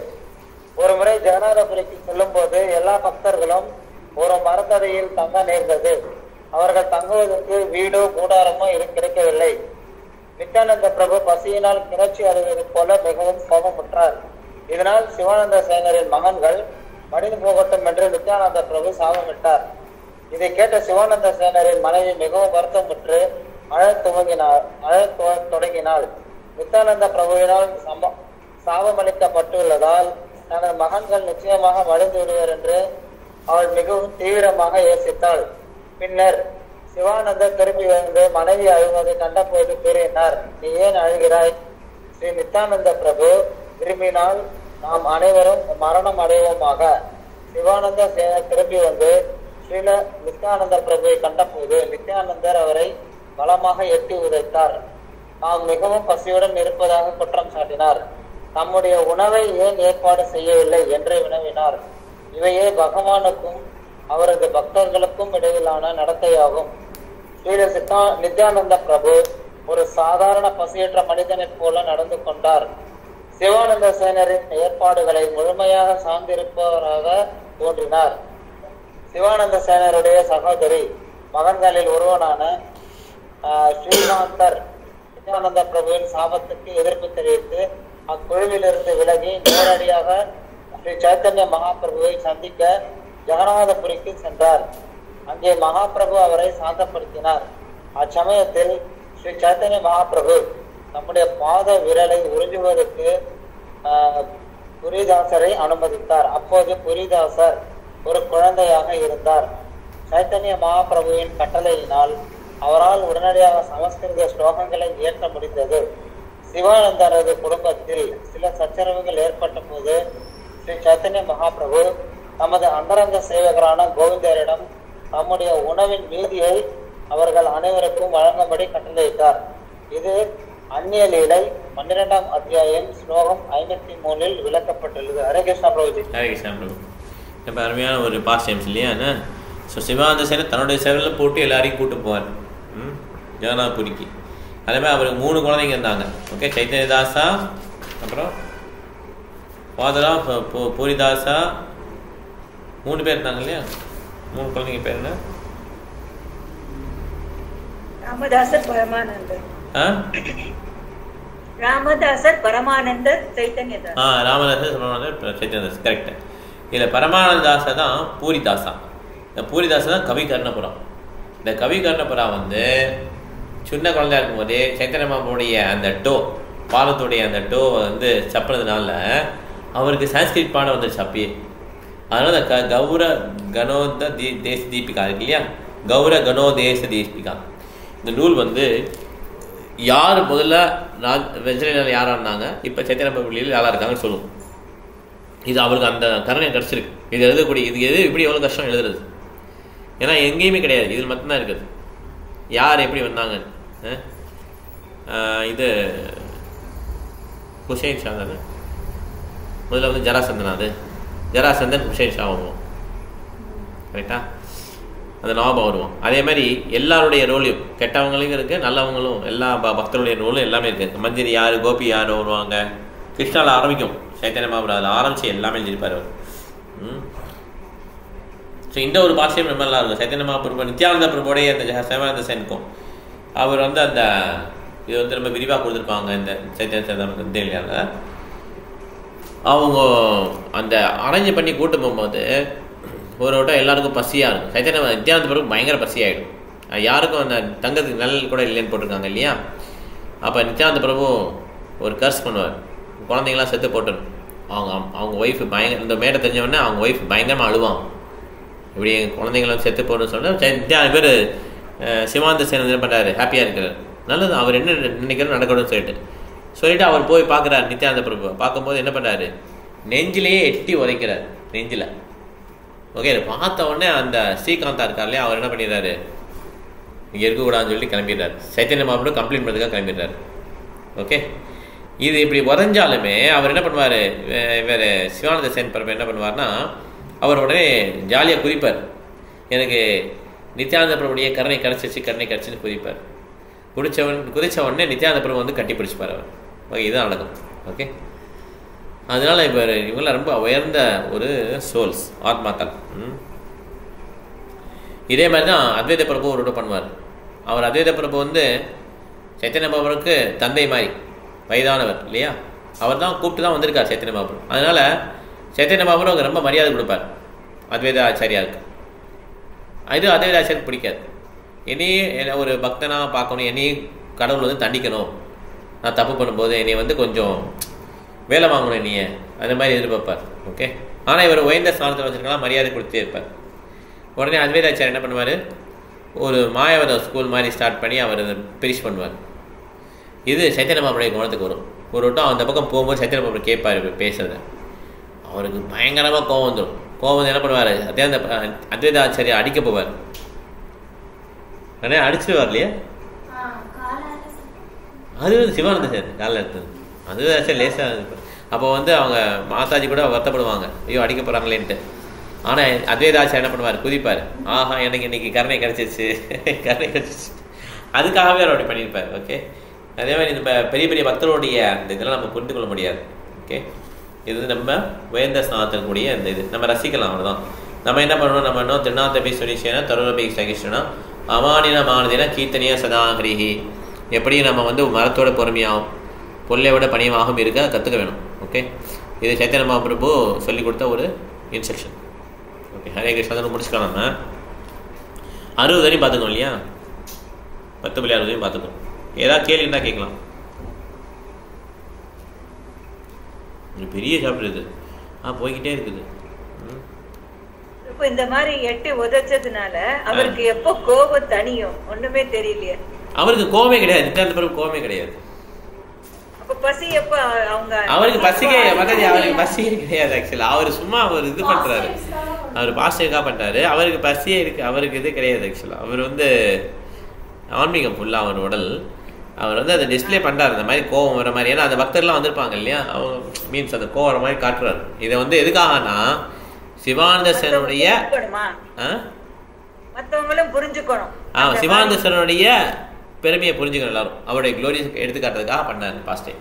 ஒரு முறை ஜெகநாதபுரிக்கு செல்லும் போது எல்லா பக்தர்களும் ஒரு மரத்தடியில் தங்க நேர்ந்தது. அவர்கள் தங்குவதற்கு வீடோ கூடாரமோ கிடைக்கவில்லை. நித்யானந்த பிரபு பசியினால் கிளர்ச்சி அடைவது போல மிகவும் கோபமுற்றார். இதனால் சிவானந்த சேனரின் மகன்கள் மடிந்து போகட்டும் என்று நித்யானந்த பிரபு சாபமிட்டார். இதை கேட்ட சிவானந்த சேனரின் மனைவி மிகவும் வருத்தமுற்று அழத் தொடங்கினாள். நித்யானந்த பிரபுவினால் சாபமளிக்கப்பட்டுள்ளதால் தனது மகன்கள் நிச்சயமாக மடிந்து விடுவர் என்று அவள் மிகவும் தீவிரமாக யோசித்தாள். பின்னர் சிவானந்தர் திரும்பி வந்து மனைவி அழுவதை கண்டபோது கூறினார், நீ ஏன் அழுகிறாய்? ஸ்ரீ நித்யானந்த பிரபு விரும்பினால் நாம் அனைவரும் மரணம் அடைவோமாக. சிவானந்த சேனர் திரும்பி வந்து ஸ்ரீல நித்யானந்த பிரபுவை கண்டபோது நித்யானந்தர் அவரை பலமாக எட்டி உதைத்தார். நாம் மிகவும் பசியுடன் இருப்பதாக குற்றம் சாட்டினார். நம்முடைய உணவை ஏன் ஏற்பாடு செய்யவில்லை என்று வினவினார். இவையே பகவானுக்கும் அவரது பக்தர்களுக்கும் இடையிலான நடத்தையாகும். ஸ்ரீல நித்யானந்த பிரபு ஒரு சாதாரண பசியற்ற மனிதனைப் போல நடந்து கொண்டார். சிவானந்த சேனரின் ஏற்பாடுகளை முழுமையாக சார்ந்திருப்பவராக தோன்றினார். சிவானந்த சேனருடைய சகோதரி மகன்களில் ஒருவனான ஸ்ரீகாந்தர் நித்யானந்த பிரபுவின் சாபத்துக்கு எதிர்ப்பு தெரிவித்து அக்குழுவிலிருந்து விலகி நேரடியாக ஸ்ரீ சைத்தன்ய மகாபிரபுவை சந்திக்க ஜெகநாதபுரிக்கு சென்றார். அங்கே மகாபிரபு அவரை சாந்தப்படுத்தினார். அச்சமயத்தில் ஸ்ரீ சைத்தன்ய மகாபிரபு நம்முடைய பாத விரலை உறிஞ்சுவதற்கு புரிதாசரை அனுமதித்தார். அப்போது புரிதாசர் ஒரு குழந்தையாக இருந்தார். சைத்தன்ய மகாபிரபுவின் கட்டளையினால் அவரால் உடனடியாக சமஸ்கிருத ஸ்லோகங்களை இயற்ற முடிந்தது. சிவானந்தரது குடும்பத்தில் சில சச்சரவுகள் ஏற்பட்ட போது ஸ்ரீ சைத்தன்ய மகாபிரபு தமது அந்தரங்க சேவகரான கோவிந்தரிடம் தம்முடைய உணவின் மீதியை அவர்கள் அனைவருக்கும் வழங்கும்படி கட்டளையிட்டார். இது அந்நிய லீலை 12ஆம் அத்தியாயம் ஸ்லோகம் 53 விளக்கப்பட்டுள்ளது. ஹரே கிருஷ்ணா பிரபுஜி. ஹரே கிருஷ்ணா பிரபு. இப்போ அருமையான ஒரு பாஸ்ட் டைம்ஸ் இல்லையா? ஸோ சிவானந்த சேனர் தன்னுடைய சேவலில் போட்டு எல்லாரையும் கூட்டு போவார் ஜெகநாதபுரிக்கு. அதே மாதிரி அவருக்கு 3 குழந்தைங்க இருந்தாங்க. ஓகே, சைத்தன்யதாசா, அப்புறம் ஃபாதரா பூரிதாசா, 3 பேர் இருந்தாங்க இல்லையா? 3 குழந்தைங்க பேர் என்ன? ராமதாசர் பரமானந்தர். ராமதாசர் பரமானந்தர் சைத்தன்யதாஸ். ராமதாசர் பரமானந்தர் சைத்தன்யதாஸ், கரெக்ட். இதில் பரமானந்தாசா தான் பூரிதாசா. இந்த பூரிதாசா தான் கவி கர்ணபுரம். இந்த கவி கர்ணபுரா வந்து சின்ன குழந்தையா இருக்கும்போதே சைத்தன்ய மகாபிரபுடைய அந்த பாலத்துடைய அந்த வந்து சப்பினதுனால அவருக்கு சான்ஸ்கிரிட் பாடம் வந்துருச்சு அப்பயே. அதனால கௌர கணோத தேச தீபிகா இருக்கு இல்லையா? கௌர கணோ தேச தீபிகா இந்த நூல் வந்து யார் முதல்ல வெஞ்சனையில் யாராக இருந்தாங்க, இப்போ சைத்தன்ய மகாபிரபுவில் யாராக இருக்காங்கன்னு சொல்லுவோம். இது அவருக்கு அந்த கருணை கிடச்சிருக்கு. இது எழுதக்கூடிய இது இப்படி எவ்வளோ கஷ்டம் எழுதுறது. ஏன்னா எங்கேயுமே கிடையாது, இதில் மட்டும்தான் இருக்குது யார் எப்படி வந்தாங்க. இது ஹுசைன் ஷா தானே முதல்ல வந்து ஜராசந்தன். அது ஜராசந்தன் ஹுசைன் ஷா வருவோம், கரெக்டா? அந்த ஞாபகம் வருவோம். அதே மாதிரி எல்லாருடைய ரோலையும் கெட்டவங்களையும் இருக்குது, நல்லவங்களும் எல்லா பக்தருடைய ரோலும் எல்லாமே இருக்குது. மஞ்சரி யார், கோபி யார் வருவாங்க. கிருஷ்ணாவில் ஆரம்பிக்கும் சைத்தன்ய மகாபிரபு, அதில் ஆரம்பித்து எல்லாமே எழுதியிருப்பார் அவர். ஸோ இந்த ஒரு பாஷையும் ரொம்ப நல்லா இருக்கும். சைத்தன்ய மகாபிரபு நித்யானந்த பிரபுடைய அந்த சிவானந்த சேனுக்கும் அவர் வந்து அந்த இது வந்து ரொம்ப விரிவாக கொடுத்துருப்பாங்க. இந்த சைத்தன்ய தேலியால் அவங்க அந்த அரேஞ்ச் பண்ணி கூட்டு போகும்போது ஒரு வட்டம் எல்லாருக்கும் பசியாக இருக்கும். சைத்தன்ய நித்யானந்த பிரபு பயங்கர பசியாகிடும். யாருக்கும் அந்த தங்கத்துக்கு நல்ல கூட இல்லைன்னு போட்டிருக்காங்க இல்லையா? அப்போ நித்யானந்த பிரபு ஒரு கர்ஸ் பண்ணுவார், குழந்தைங்களாம் செத்து போட்டணும். அவங்க ஒய்ஃபு இந்த மேடை தெரிஞ்சவொடனே அவங்க ஒய்ஃப் பயங்கரமாக அழுவாங்க. இப்படி எங்கள் குழந்தைங்களாம் செத்து போடணும்னு சொன்னால் நித்யானந்த பேர் சிவானந்த சேனன் என்ன பண்ணுறாரு, ஹாப்பியாக இருக்கிறார். நல்லது, அவர் என்ன நினைக்கிறார் நடக்கணும்னு சொல்லிட்டு அவர் போய் பார்க்குறாரு நித்யானந்த பிரபு. பார்க்கும்போது என்ன பண்ணுறாரு, நெஞ்சிலேயே எட்டி உரைக்கிறார், நெஞ்சில். ஓகே, பார்த்த உடனே அந்த ஸ்ரீகாந்தா இருக்கார் இல்லையா, அவர் என்ன பண்ணிடுறாரு, இங்கே இருக்கக்கூடாதுன்னு சொல்லி கிளம்பிடுறாரு. சைத்தன்ய மகாபிரபு கம்ப்ளைண்ட் பண்ணுறதுக்காக கிளம்பிடுறாரு. ஓகே, இது இப்படி உறைஞ்சாலுமே அவர் என்ன பண்ணுவார், வேறு சிவானந்த சேன் பிரபு என்ன பண்ணுவார்னா, அவர் உடனே ஜாலியாக குதிப்பார். எனக்கு நித்யானந்த பிரபுடைய கருணை கிடச்சின்னு குதிப்பார். குதிச்ச உடனே நித்யானந்த பிரபு வந்து கட்டி பிடிச்சிப்பார் அவர். ஓகே, இதுதான் நடக்கும். ஓகே, அதனால இவங்களாம் ரொம்ப உயர்ந்த ஒரு சோல்ஸ், ஆத்மாக்கள். இதே மாதிரி தான் அத்வைத பிரபு ஒரு பண்ணுவார். அவர் அத்வைத பிரபு வந்து சைத்தன்ய மகாபிரபுவுக்கு தந்தை மாதிரி, வயதானவர் இல்லையா, அவர் தான் கூப்பிட்டு தான் வந்திருக்கார் சைத்தன்ய மகாபிரபு. அதனால சைத்தன்ய மகாபிரபு ரொம்ப மரியாதை கொடுப்பார் அத்வைத ஆச்சாரியாருக்கு. இது அத்வைத ஆச்சாரியாருக்கு பிடிக்காது. என்னையே ஒரு பக்தனாக பார்க்கணும், என்னையும் கடவுள் வந்து தண்டிக்கணும், நான் தப்பு பண்ணும்போது என்னை வந்து கொஞ்சம் வேலை வாங்கணும் என்னையே, அந்த மாதிரி எதிர்பார்ப்பார். ஓகே, ஆனால் இவர் உயர்ந்த ஸ்தானத்தில் வச்சுருக்கலாம், மரியாதை கொடுத்தே இருப்பார். உடனே அத்வைதாச்சாரியர் என்ன பண்ணுவார், ஒரு மாயாவத ஸ்கூல் மாதிரி ஸ்டார்ட் பண்ணி அவர் பிரிச்சு பண்ணுவார். இது சைத்தன்ய மகாபிரபுடைய கவனத்துக்கு வரும். ஒரு வட்டம் அந்த பக்கம் போகும்போது சைத்தன்ய மகாபிரபு கேட்பார் பேசுறத. அவருக்கு பயங்கரமாக கோவம் வந்துடும். கோவம் வந்து என்ன பண்ணுவார், அதே அந்த அத்வைதாச்சாரியை அடிக்க போவார். உடனே அடிச்சுடுவார் இல்லையா, அது வந்து சிவானந்த சார் காலில் எடுத்தது. அது லேசாக இருப்பார். அப்போ வந்து அவங்க மாதாஜி கூட வருத்தப்படுவாங்க, ஐயோ அடிக்க போகிறாங்களேன்ட்டு. ஆனால் அத்வைதாச்சாரியர் என்ன பண்ணுவார், குதிப்பார். ஆஹா, எனக்கு இன்னைக்கு கருணை கிடச்சிச்சு. அதுக்காகவே அவர் அப்படி பண்ணியிருப்பார். ஓகே, அதே மாதிரி இந்த பெரிய பெரிய பக்தருடைய அந்த இதெல்லாம் நம்ம புரிந்து கொள்ள முடியாது. ஓகே, இது நம்ம உயர்ந்த ஸ்தானத்தில் கூடிய அந்த இது நம்ம ரசிக்கலாம். அவ்வளோதான். நம்ம என்ன பண்ணணும், நம்ம இன்னும் திருநாத்தபி சுனிச்சேனா தருணபி சகிஷ்டனா அமானின மானதின கீர்த்தனிய சதாஹரிஹி, எப்படியும் நம்ம வந்து மரத்தோட பொறுமையாகவும் பொருளை விட பணியமாகவும் இருக்க கற்றுக்க வேணும். ஓகே, இது சைத்தன்ய மகாபிரபு சொல்லிக் கொடுத்த ஒரு இன்ஸ்ட்ரக்ஷன். ஓகே, ஹரே கிருஷ்ணா முடிச்சுக்கலாம். நம்ம 60 வரையும் பார்த்துக்கணும் இல்லையா, 10 புள்ளி 60 வரையும் பார்த்துக்கணும். ஏதாவது கேள்வி இருந்தால் கேட்கலாம். ஒரு பெரிய சாப்டர் இது, போய்கிட்டே இருக்குது. இப்போ இந்த மாதிரி எட்டி உதைச்சதுனால அவருக்கு எப்போ கோபம் தனியும் ஒண்ணுமே தெரியலையே. அவருக்கு கோபமே கிடையாது, நித்யானந்த பிரபு கோபமே கிடையாது. அப்ப பசி எப்ப அவங்க அவருக்கு பசிக்கே மகதி, அவருக்கு பசியே கிடையாது. ஆக்சுவலா அவர் சும்மா அவர் இது பண்றாரு, அவர் பாஸ்டருக்கா பண்றாரு. அவருக்கு பசியே இருக்கு, அவருக்கு இது கிடையாது. ஆக்சுவலா அவர் வந்து ஆன்மீகம் ஃபுல்லா அவர் உடல், அவர் வந்து அதை டிஸ்பிளே பண்றாரு, இந்த மாதிரி கோவம் வர மாதிரி. ஏன்னா அந்த பக்தர்லாம் வந்திருப்பாங்க இல்லையா, அவங்க மீன்ஸ் அந்த கோவம் வர மாதிரி காட்டுறாரு. இதை வந்து எதுக்காகனா சிவானந்த சேனனுடைய மற்றவங்களும் புரிஞ்சுக்கணும். சிவானந்த சேனனுடைய பெருமையை புரிஞ்சுக்கணும் எல்லாரும், அவருடைய க்ளோரி எடுத்துக்காட்டுறதுக்காக பண்ணாரு பாஸ்டே.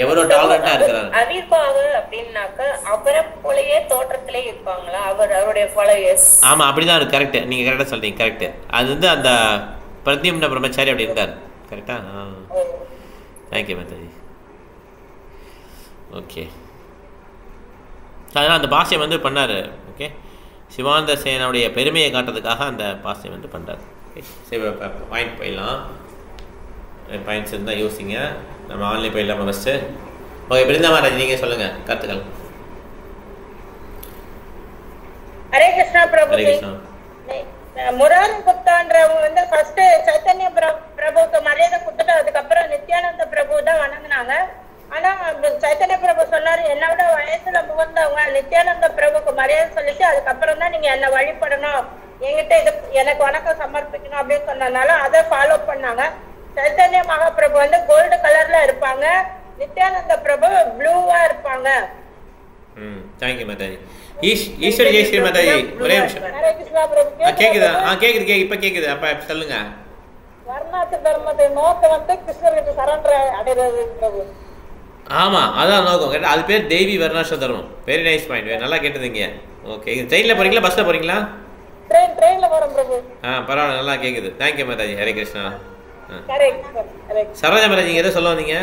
எவ்வளவு டாலரண்டா இருக்கிறாரு. அவிர்பாவ அப்படின்னாக்க அவரை போலயே தோற்றத்திலே இருப்பாங்களா அவருடைய ஃபாலோயர்ஸ்? ஆமா, அப்படிதான் இருக்கு. கரெக்ட், நீங்க கரெக்டா சொல்றீங்க. கரெக்ட், அது வந்து அந்த பிரத்யும்ன பிரம்மச்சாரி அப்படி இருக்காரு. கரெக்டா? தேங்க்யூ மாதாஜி. ஓகே, அதனால் அந்த பாஷ்யம் வந்து பண்ணார். ஓகே, சிவானந்த சேனாவுடைய பெருமையை காட்டுறதுக்காக அந்த பாஷ்யம் வந்து பண்ணுறாரு. ஓகே, சரி, பாயிண்ட் போயிடலாம். பாயிண்ட்ஸ் இருந்தால் யோசிங்க. நம்ம ஆன்லைன் போயிடலாமா ஃபஸ்ட்டு? ஓகே, பிருந்தாமராஜ் நீங்கள் சொல்லுங்கள் கருத்துக்கள். ஹரே கிருஷ்ணா பிரபு. ஹரே கிருஷ்ணா. முராரி குப்தான்றவங்க வந்து ஃபர்ஸ்ட் சைத்தன்ய பிரபுக்கு மரியாதை கொடுத்துட்டு அதுக்கப்புறம் நித்யானந்த பிரபு தான் வணங்கினாங்க. ஆனா சைத்தன்ய பிரபு சொன்னாரு, என்னை விட வயசுல முகந்தவங்க நித்யானந்த பிரபுக்கு மரியாதை சொல்லிட்டு அதுக்கப்புறம் தான் நீங்க என்ன வழிபடணும், என்கிட்ட இது எனக்கு வணக்கம் சமர்ப்பிக்கணும் அப்படின்னு சொன்னதுனால அதை ஃபாலோ பண்ணாங்க. சைத்தன்ய மகாபிரபு வந்து கோல்டு கலர்ல இருப்பாங்க, நித்யானந்த பிரபு ப்ளூவா இருப்பாங்க. தேங்க்யூ மாதாஜி. ஈஸ்வரி ஜெயஸ்ரீ மாதாஜி, ஒரே நிமிஷம். கேக்குதா? கேக்குது. இப்ப கேக்குது. அப்ப சொல்லுங்க. வர்ணாத்து தர்மத்தை நோக்கம் வந்து கிருஷ்ணருக்கு சரண்டர் அடைகிறது பிரபு. ஆமா, அதான் நோக்கம். அது பேர் தேவி வர்ணாஷ்ட தர்மம். வெரி நைஸ் பாயிண்ட், நல்லா கேட்டதுங்க. ஓகே, ட்ரெயின்ல போறீங்களா பஸ்ல போறீங்களா? ட்ரெயின்ல போறோம் பிரபு. பரவாயில்ல, நல்லா கேக்குது. தேங்க்யூ மாதாஜி. ஹரே கிருஷ்ணா. சரோஜா மாதாஜி, நீங்க எதை சொல்ல வந்தீங்க?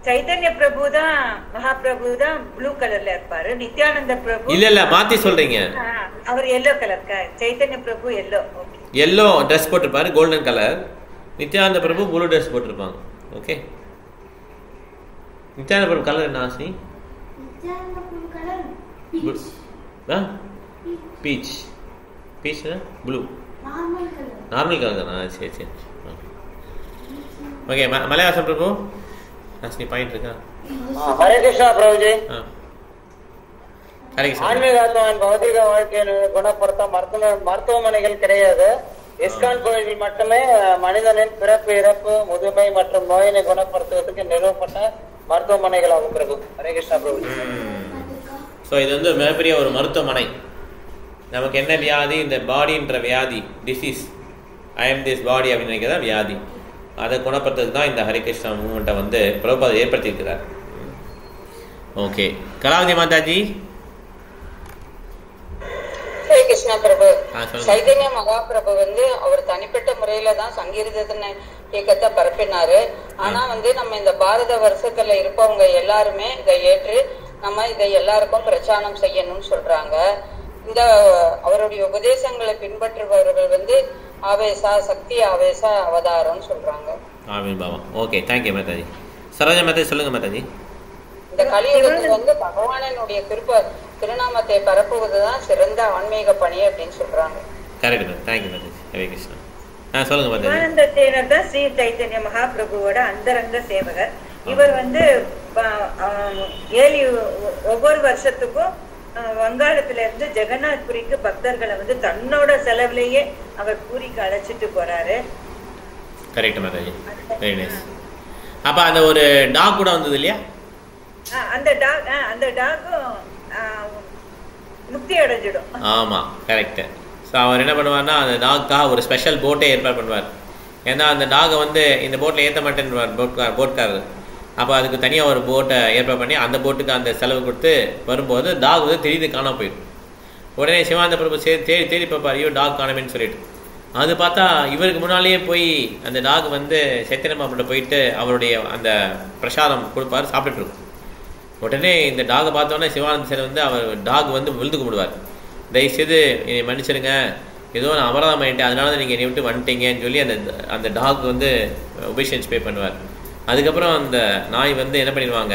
சைத்தன்ய பிரபு தான் மகாபிரபு தான் ப்ளூ கலர்ல இருப்பாரு, நித்யானந்த பிரபு இல்ல மாத்தி சொல்றீங்க. அவர் yellow colour. Chaitanya Prabhu yellow. Yellow dress போட்டிருப்பாரு, golden colour. Nityananda Prabhu blue dress போட்டிருப்பாங்க. ஓகே, நித்யானந்த பிரபு கலர் என்ன ஆசி? Nityananda Prabhu colour peach. Peach. Peach blue normal colour. Normal colour தானா? சரி சரி. ஓகே மலையாசம் பிரபு நீ பாயிண்ட் இருக்கா? ஹரே கிருஷ்ணா பிரபுஜி. ஹரே கிருஷ்ணா. ஆன்மீக ஆத்மாவின் பௌதிக வாழ்க்கையை குணப்படுத்த மருத்துவமனைகள் கிடையாது. இஸ்கான் கோயிலில் மட்டுமே மனிதனின் பிறப்பு, இறப்பு, முதுமை மற்றும் நோயினை குணப்படுத்துவதற்கு நிறுவப்பட்ட மருத்துவமனைகள் ஆகும் பிரபு. ஹரே கிருஷ்ணா பிரபு. ஸோ இது வந்து மிகப்பெரிய ஒரு மருத்துவமனை. நமக்கு என்ன வியாதி, இந்த பாடின்ற வியாதி, disease, I am this body அப்படின்னு நினைக்கிறதா வியாதி, அதை குணப்படுத்துறதுக்கு தான் இந்த ஹரிகிருஷ்ணா மூவ்மெண்ட்டை வந்து பிரபுபாதர் ஏற்படுத்தியிருக்கிறார். ஓகே, கலாவதி மாதாஜி. ஹரே கிருஷ்ணா பிரபு. சொல்லுங்க. சைதன்ய மகாபிரபு வந்து அவர் தனிப்பட்ட முறையில தான் சங்கீர்த்தன இயக்கத்தை பரப்பினாரு. ஆனா வந்து நம்ம இந்த பாரத வருஷத்துல இருப்பவங்க எல்லாருமே இதை ஏற்று நம்ம இதை எல்லாருக்கும் பிரச்சாரம் செய்யணும்னு சொல்றாங்க. இந்த அவருடைய உபதேசங்களை பின்பற்றுபவர்கள் வந்து ஆவேசா சக்தி ஆவேசா அவதாரம்னு சொல்றாங்க. ஆமீன் பாபா. Okay, thank you Mataji. சரோஜா மாதாஜி சொல்லுங்க மாதாஜி. இந்த கலியுகத்தில் வந்து பகவானினுடைய திருநாமத்தை பரப்புவதுதான் சிறந்த ஆன்மீக பணி அப்படின்னு சொல்றாங்க. Correct ma'am, thank you Mataji. Hare Krishna. சொல்லுங்க மாதாஜி. சிவானந்த தேனர் தான் ஸ்ரீ சைத்தன்ய மகாபிரபுவோட அந்தரங்க சேவகர். இவர் வந்து ஒவ்வொரு வருஷத்துக்கும் வங்காளத்துல இருந்து ஜெகநாத் புரிக்கு பக்தர்களை வந்து தன்னோட செலவுலயே அவர் பூரிக்கு அழைச்சிட்டு போறாரு. Correct Mataji, very nice. அப்ப அந்த ஒரு டாக் கூட வந்தது இல்லையா? அந்த டாகும் முக்தி அடைஞ்சிடும். ஆமா, கரெக்ட். ஸோ அவர் என்ன பண்ணுவார்னா அந்த டாக்காக ஒரு ஸ்பெஷல் போட்டே ஏற்பாடு பண்ணுவார். ஏன்னா அந்த டாகை வந்து இந்த போட்டில் ஏற்ற மாட்டேன்னுவார் போட்காரர். அப்போ அதுக்கு தனியாக ஒரு போட்டை ஏற்பாடு பண்ணி அந்த போட்டுக்கு அந்த செலவு கொடுத்து வரும்போது டாக் வந்து திடீர்னு காணாம போயிடும். உடனே சிவானந்த பிரபு தேடி தேடி பார்ப்பார், ஐயோ டாக் காணமேன்னு சொல்லிட்டு. அது பார்த்தா இவருக்கு முன்னாலேயே போய் அந்த டாக் வந்து சைத்தன்ய மகாபிரபு போயிட்டு அவருடைய அந்த பிரசாதம் கொடுப்பார், சாப்பிட்டுட்டு இருக்கும். உடனே இந்த டாகை பார்த்தோன்னே சிவானந்த சார் வந்து அவர் டாக் வந்து விழுந்து கும்பிடுவார். தயவுசெய்து என்னை மன்னிச்சிடுங்க, ஏதோ நான் அபராதம் பண்ணிட்டேன், அதனால தான் நீங்கள் என்னை விட்டு வந்துட்டீங்கன்னு சொல்லி அந்த டாக் வந்து ஒபிஷியன்ஸ் பே பண்ணுவார். அதுக்கப்புறம் அந்த நாய் வந்து என்ன பண்ணிடுவாங்க,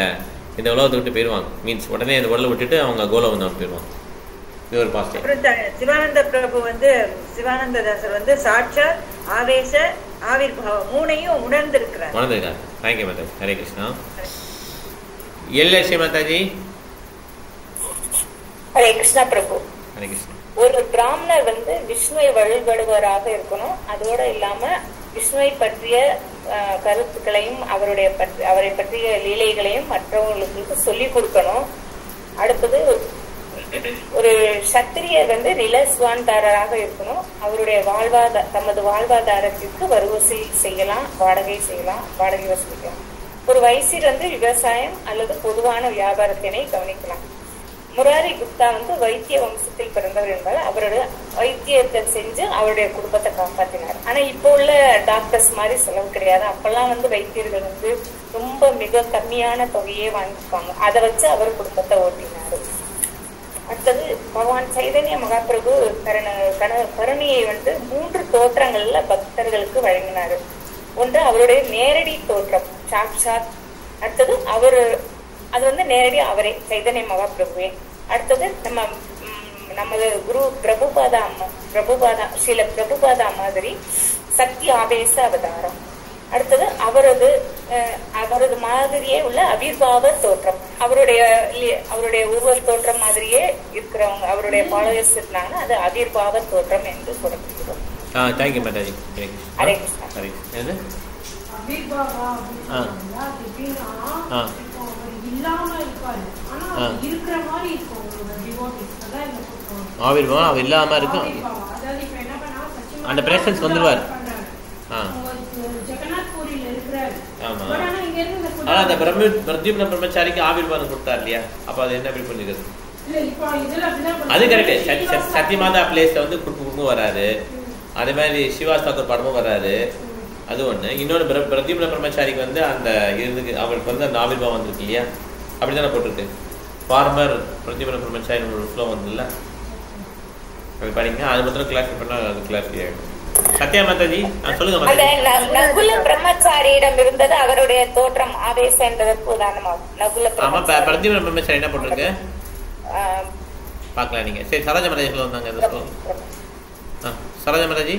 இந்த உலகத்தை விட்டு போயிடுவாங்க. மீன்ஸ் உடனே அந்த உடலை விட்டுட்டு அவங்க கோலவந்தம் போயிடுவாங்க. இது ஒரு பாசிட்டிவ். அப்புறம் சிவானந்த பிரபு வந்து சிவானந்த தாசர் வந்து சாட்சா ஆவேச ஆவிர்பாவம் மூணையும் உணர்ந்திருக்கிறார். தேங்க்யூ மாதாஜி. ஹரே கிருஷ்ணா. எல்எஸ்சி மாதாஜி. ஹரே கிருஷ்ணா பிரபு. ஹரே கிருஷ்ணா. ஒரு பிராமணர் வந்து விஷ்ணுவை வழிபடுவராக இருக்கணும். அதோட இல்லாம விஷ்ணுவை பற்றிய கருத்துக்களையும் அவரை பற்றிய லீலைகளையும் மற்றவங்களுக்கு சொல்லிக் கொடுக்கணும். அடுத்தது ஒரு சத்திரியர் வந்து நிலஸ்வான்தாரராக இருக்கணும். அவருடைய தமது வாழ்வாதாரத்திற்கு வரிவசூல் செய்யலாம், வாடகை வசூலிக்கலாம். ஒரு வைசியர் வந்து விவசாயம் அல்லது பொதுவான வியாபாரத்தினை கவனிக்கலாம். முராரி குப்தா வந்து வைத்திய வம்சத்தில் பிறந்தவர் என்பதால் அவரோட வைத்தியத்தை செஞ்சு அவருடைய குடும்பத்தை காப்பாற்றினார். ஆனா இப்போ உள்ள டாக்டர்ஸ் மாதிரி செலவு கிடையாது. அப்பெல்லாம் வந்து வைத்தியர்கள் வந்து ரொம்ப மிக கம்மியான தொகையே வாங்கிப்பாங்க. அதை வச்சு அவர் குடும்பத்தை ஓட்டினாரு. அடுத்தது பகவான் சைதன்ய மகாபிரபு கருணையை வந்து 3 தோற்றங்கள்ல பக்தர்களுக்கு வழங்கினாரு. ஒன்று அவருடைய நேரடி தோற்றம் சாக்ஷாத். அடுத்தது அது வந்து நேரடி அவரே சைதன்ய மகாபிரபுவே. அடுத்தது நமது குரு ஸ்ரீல பிரபுபாதா மாதிரி சக்தி ஆவேச அவதாரம். அடுத்தது அவரது மாதிரியே உள்ள அபிர்பாவ தோற்றம். அவருடைய உருவ தோற்றம் மாதிரியே இருக்கிறவங்க அவருடைய ஃபாலோவர்ஸ் இருந்தாங்க, அது அபிர்பாவ தோற்றம் என்று சொல்லப்படுகிறோம். தேங்க்யூ மாதாஜி. ஹரே கிருஷ்ணா. ஆவிர்வாவம் அவர் இல்லாம இருக்கும், அந்த பிரசன்ஸ் வந்துடுவார். ஆனா அந்த பிரத்யும்ன பிரம்மச்சாரிக்கு ஆவிர்வாதம் கொடுத்தார் இல்லையா, அப்ப அது என்ன எப்படி புரிஞ்சுக்கிறது? அது கரெக்ட். சத்தியமாதா பிளேஸ்ல வந்து குடும்பமும் வராது, அதே மாதிரி சிவாஸ் தாக்கூர் படமும் வராது, அது ஒண்ணு. இன்னொன்று பிரத்யும்ன பிரம்மச்சாரிக்கு வந்து அந்த இதுக்கு அவருக்கு வந்து அந்த ஆவிர்வாதம் வந்துருக்கு இல்லையா, அப்படித்தானே போட்டிருக்கு. ஃபார்மர் பிரத்யும்ன பிரம்மச்சாரி ஒரு ஃப்ளோ வந்து இல்லை, அது படிங்க. அது மட்டும் கிளாஸ் பண்ணா அது கிளாஸ் ஆகிடும். சத்யா மாதாஜி சொல்லுங்க. நகுல பிரம்மச்சாரியிடம் இருந்தது அவருடைய தோற்றம் ஆவேச என்பதற்கு உதாரணமாகும். நகுல பிரத்யும்ன பிரம்மச்சாரி என்ன போட்டிருக்கு பார்க்கலாம் நீங்க. சரி, சரோஜா மாதாஜி வந்தாங்க. சரோஜா மாதாஜி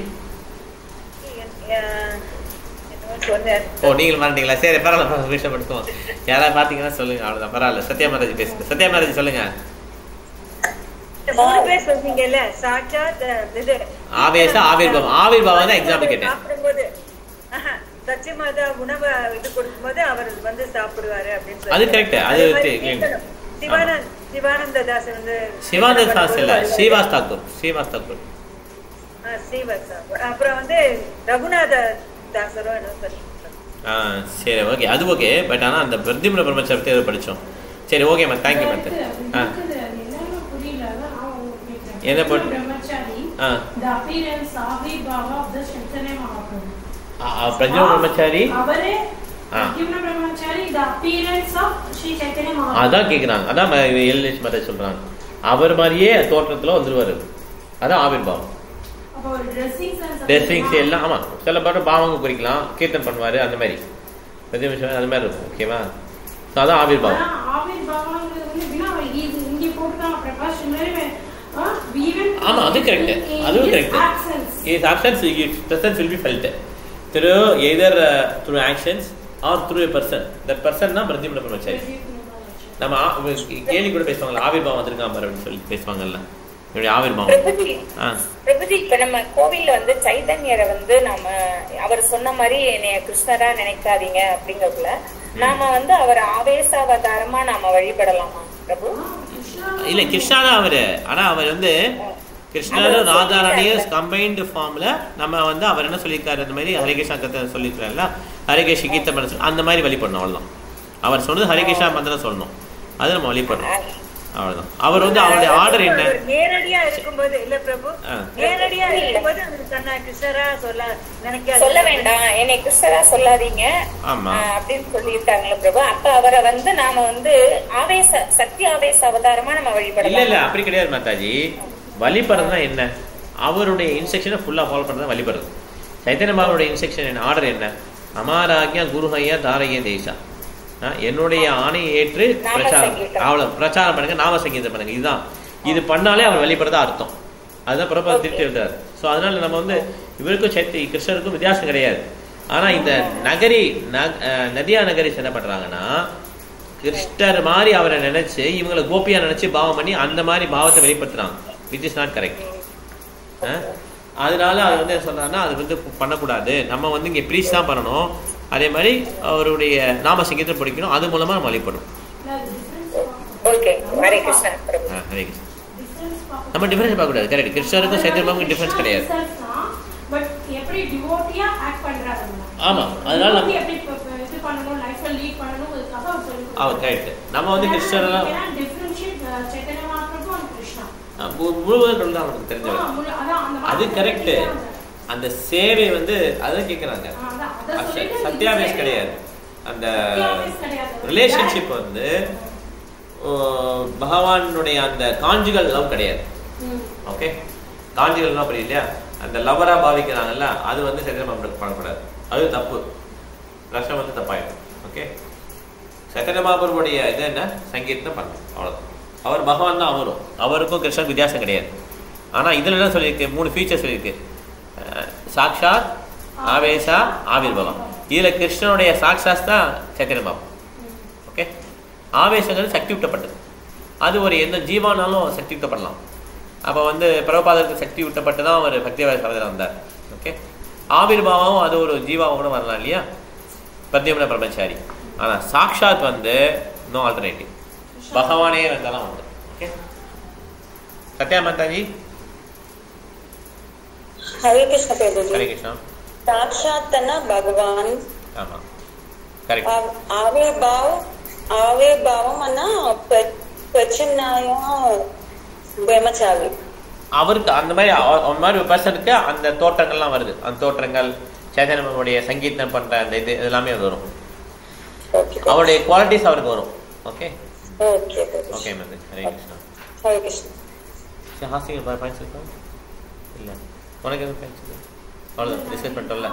சொன்னேன். ஓ நீங்கள் மாட்டீங்களா? சரி பரவாயில்ல, விஷயப்படுத்துவோம். யாராவது பார்த்தீங்கன்னா சொல்லுங்க, அவ்வளோதான், பரவாயில்ல. சத்யா மாதாஜி பேசுங்க. சத்யா மாதாஜி சொல்லுங்க. 3 பேர் சொன்னீங்கல்ல, சாட்சாத் இது ஆவேச ஆவிர்பாவம். ஆவிர்பாவம் தான் எக்ஸாம்பிள் கேட்டேன். சாப்பிடும்போது சத்தியமாதா உணவை இது கொடுக்கும்போது அவர் வந்து சாப்பிடுவாரு அப்படின்னு சொல்லி. அது கரெக்ட். அது சிவானந்த தாஸ் வந்து சிவானந்த தாஸ் இல்ல, ஸ்ரீவாஸ் தாக்கூர். ஸ்ரீவாஸ் தாக்கூர். ஸ்ரீவாஸ் தாக்கூர். அப்புறம் வந்து ரகுநாத தாசரோ என்ன சொல்லி. சரி ஓகே, அது ஓகே. பட் ஆனால் அந்த பிரதிமன பிரம்மச்சாரத்தை படித்தோம். சரி ஓகேம்மா, தேங்க்யூ மேம். என்ன பண்ண பிரஜ்ன பிரம்மச்சாரி அதான் கேக்குறாங்க. அதான் எல்எஸ் மாதிரி சொல்றாங்க. அவர் மாதிரியே தோற்றத்துல வந்துருவாரு. அதான் ஆவிர்பாவம். ட்ரெஸ்ஸிங்ஸ் எல்லாம் ஆமா, சில பாட்டு பாவங்க குறிக்கலாம், கீர்த்தன் பண்ணுவாரு, அந்த மாதிரி பிரதிம அந்த மாதிரி இருக்கும். ஓகேவா? அதான் ஆவிர்பாவம். ஆமா, அது கரெக்ட். அதுவும் correct. His absence, his presence will be felt through either through actions or through a person. That person na பிரதிமன பிரம்மச்சாரி. நம்ம கேலி கூட பேசுவாங்கல்ல, ஆவிர்பாவம் வந்திருக்கான் பாரு அப்படின்னு சொல்லி பேசுவாங்கல்ல. இப்படி ஆவிர்பாவம். பிரபுஜி, இப்ப நம்ம கோவில்ல வந்து சைதன்யரை வந்து நம்ம அவர் சொன்ன மாதிரி என்னைய கிருஷ்ணரா நினைக்காதீங்க அப்படிங்கறதுல நாம வந்து அவர் ஆவேசாவதாரமா நாம வழிபடலாமா பிரபு? இல்ல, கிருஷ்ணா தான் அவரு. ஆனா அவர் வந்து கிருஷ்ணரும் ராதாராணியும் கம்பைன்டு ஃபார்ம்ல நம்ம வந்து அவர் என்ன சொல்லியிருக்காரு, அந்த மாதிரி ஹரிகிருஷ்ணா கதை சொல்லியிருக்காருல்ல, ஹரிகிருஷ்ண கீர்த்தன் பண்ண அந்த மாதிரி வழிபடணும். அவ்வளவுதான். அவர் சொன்னது ஹரிகிருஷ்ணா மந்திரம் சொல்லணும், அதை நம்ம வழிபடணும். அவ்வளவுதான். அவர் வந்து அவருடைய ஆர்டர் என்ன, நேரடியா இருக்கும்போது இல்ல பிரபு, நேரடியா இருக்கும்போது தன்னை கிருஷ்ணரா சொல்ல வேண்டாம், என்னை கிருஷ்ணரா சொல்லாதீங்க அப்படின்னு சொல்லியிருக்காங்களா பிரபு? அப்ப அவரை வந்து நாம வந்து சத்திய ஆவேச அவதாரமா நம்ம வழிபடலாம். இல்ல இல்ல, அப்படி கிடையாது மாதாஜி. வழிபடுறதுனா என்ன, அவருடைய இன்ஸ்ட்ரக்ஷனை ஃபுல்லா ஃபாலோ பண்றது வழிபடுறது. சைத்தன்ய பாபாவுடைய இன்ஸ்ட்ரக்ஷன் என்ன, ஆர்டர் என்ன, அமாராக்யா குருஹையா தாரகிய தேசா, என்னுடைய ஆணையை ஏற்று பிரச்சாரம், அவ்வளவு பிரச்சாரம் பண்ணுங்க, நாம சங்கீதம் பண்ணுங்க. இதுதான். இது பண்ணாலே அவர் வழிபடுறதா அர்த்தம். அதுதான் பிரபா திருப்தி எழுதுறாரு. ஸோ அதனால நம்ம வந்து இவருக்கும் கிருஷ்ணருக்கும் வித்தியாசம் கிடையாது. ஆனா இந்த நதியா நகரிஸ் என்ன பண்றாங்கன்னா, கிருஷ்ணர் மாதிரி அவரை நினைச்சு இவங்களை கோபியா நினைச்சு பாவம் பண்ணி அந்த மாதிரி பாவத்தை வெளிப்படுத்துறாங்க. Which is not correct. அதனால அது வந்து சொல்றாருன்னா அது வந்து பண்ணக்கூடாது. நம்ம வந்து இங்க ப்ரீச் தான் பண்ணணும். அதே மாதிரி அவருடைய நாம சங்கீதத்தை படிக்கணும். அது மூலமா நம்ம வழிபடும். நம்ம டிஃபரன்ஸ் பார்க்க கூடாது. கரெக்ட். கிருஷ்ணருக்கும் சைத்தன்யபாபுக்கும் டிஃபரன்ஸ் கிடையாது. ஆமா, அதனால கரெக்ட். நம்ம வந்து கிருஷ்ணர் முழுவதும் தான் அவனுக்கு தெரிஞ்சவர். அது கரெக்ட். அந்த சேவை வந்து அதான் கேட்குறாங்க. சத்யாவேஷ் கிடையாது. அந்த ரிலேஷன்ஷிப் வந்து பகவானுடைய அந்த காஞ்சுகல் லவ் கிடையாது. ஓகே, காஞ்சுகல் லவ் அப்படி இல்லையா, அந்த லவரா பாவிக்கிறாங்கல்ல, அது வந்து சத்யபாபுக்கு பண்ணக்கூடாது. அது தப்பு. ரஷம் வந்து தப்பாயிடும். ஓகே, சத்யபாபுடைய இது என்ன, சங்கீதம் பண்ணணும், அவ்வளோதான். அவர் பகவான் தான். அவருக்கும் கிருஷ்ணனுக்கு வித்தியாசம் கிடையாது. ஆனால் இதில் என்ன சொல்லியிருக்கு, 3 ஃபீச்சர்ஸ் சொல்லியிருக்கு. சாக்ஷாத், ஆவேசா, ஆவிர்பவம். இதில் கிருஷ்ணனுடைய சாக்ஷாத் தான் சைத்தன்யபாபு. ஓகே, ஆவேசங்கிறது சக்தியூட்டப்பட்டது. அது ஒரு எந்த ஜீவானாலும் சக்தியூட்டப்படலாம். அப்போ வந்து பிரபுபாதருக்கு சக்தி ஊட்டப்பட்டு தான் அவர் பக்திவேத சரதில் வந்தார். ஓகே, ஆவிர்பாவம் அது ஒரு ஜீவாவும் கூட வரலாம் இல்லையா, பிரத்யமன பிரம்மச்சாரி. ஆனால் சாக்ஷாத் வந்து நோ ஆல்டர்னேட்டிவ், பகவானே வந்தாலும் உண்டு. ஓகே, சத்யா மாதாஜி. ஹரே கிருஷ்ண பிரபுஜி. ஹரே கிருஷ்ணா. சாக்ஷாத்னா பகவான். ஆமா, கரெக்ட். ஆவிர்பாவம் அண்ணா பிரச்சனாயா பிரம்மச்சாரி. அவருக்கு அந்த மாதிரி அந்த மாதிரி ஒரு பர்சனுக்கு அந்த தோற்றங்கள்லாம் வருது. அந்த தோற்றங்கள் சைதன்யனுடைய சங்கீதம் பண்ற அந்த இது எல்லாமே வரும். அவருடைய குவாலிட்டிஸ் அவருக்கு வரும். Okay okay okay ma'am. Hare Krishna. Hare Krishna. ஹாஸ்டிங் பாயிண்ட்ஸ் இருக்கா இல்லை? உனக்கு எதுவும் பாயிண்ட்ஸ் இல்லை? அவ்வளோதான், டிஸ்கஸ் பண்ணிட்டோம்ல.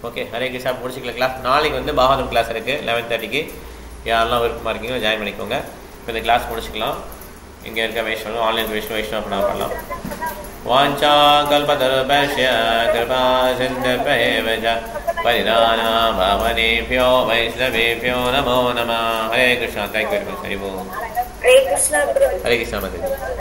ஓகே, ஹரே கிருஷ்ணா. முடிச்சுக்கல கிளாஸ். நாளைக்கு வந்து பாகவதம் கிளாஸ் இருக்குது 11:30க்கு. யாரெல்லாம் விருப்பமாக இருக்கீங்களோ ஜாயின் பண்ணிக்கோங்க. இப்போ இந்த கிளாஸ் முடிச்சுக்கலாம். இங்கே இருக்க வைஷ்ணவம் ஆன்லைன் வைஷ்ணவ பண்ணலாம். வாஞ்சா கல்பதருபஷ்ய கிருபா சிந்தபேவ ச பரிதானா பவனேபியோ வைஷ்ணவேபியோ நமோ நமः. Hare Krishna. Thank you very much. Hari Om. Hare Krishna. Hare Krishna.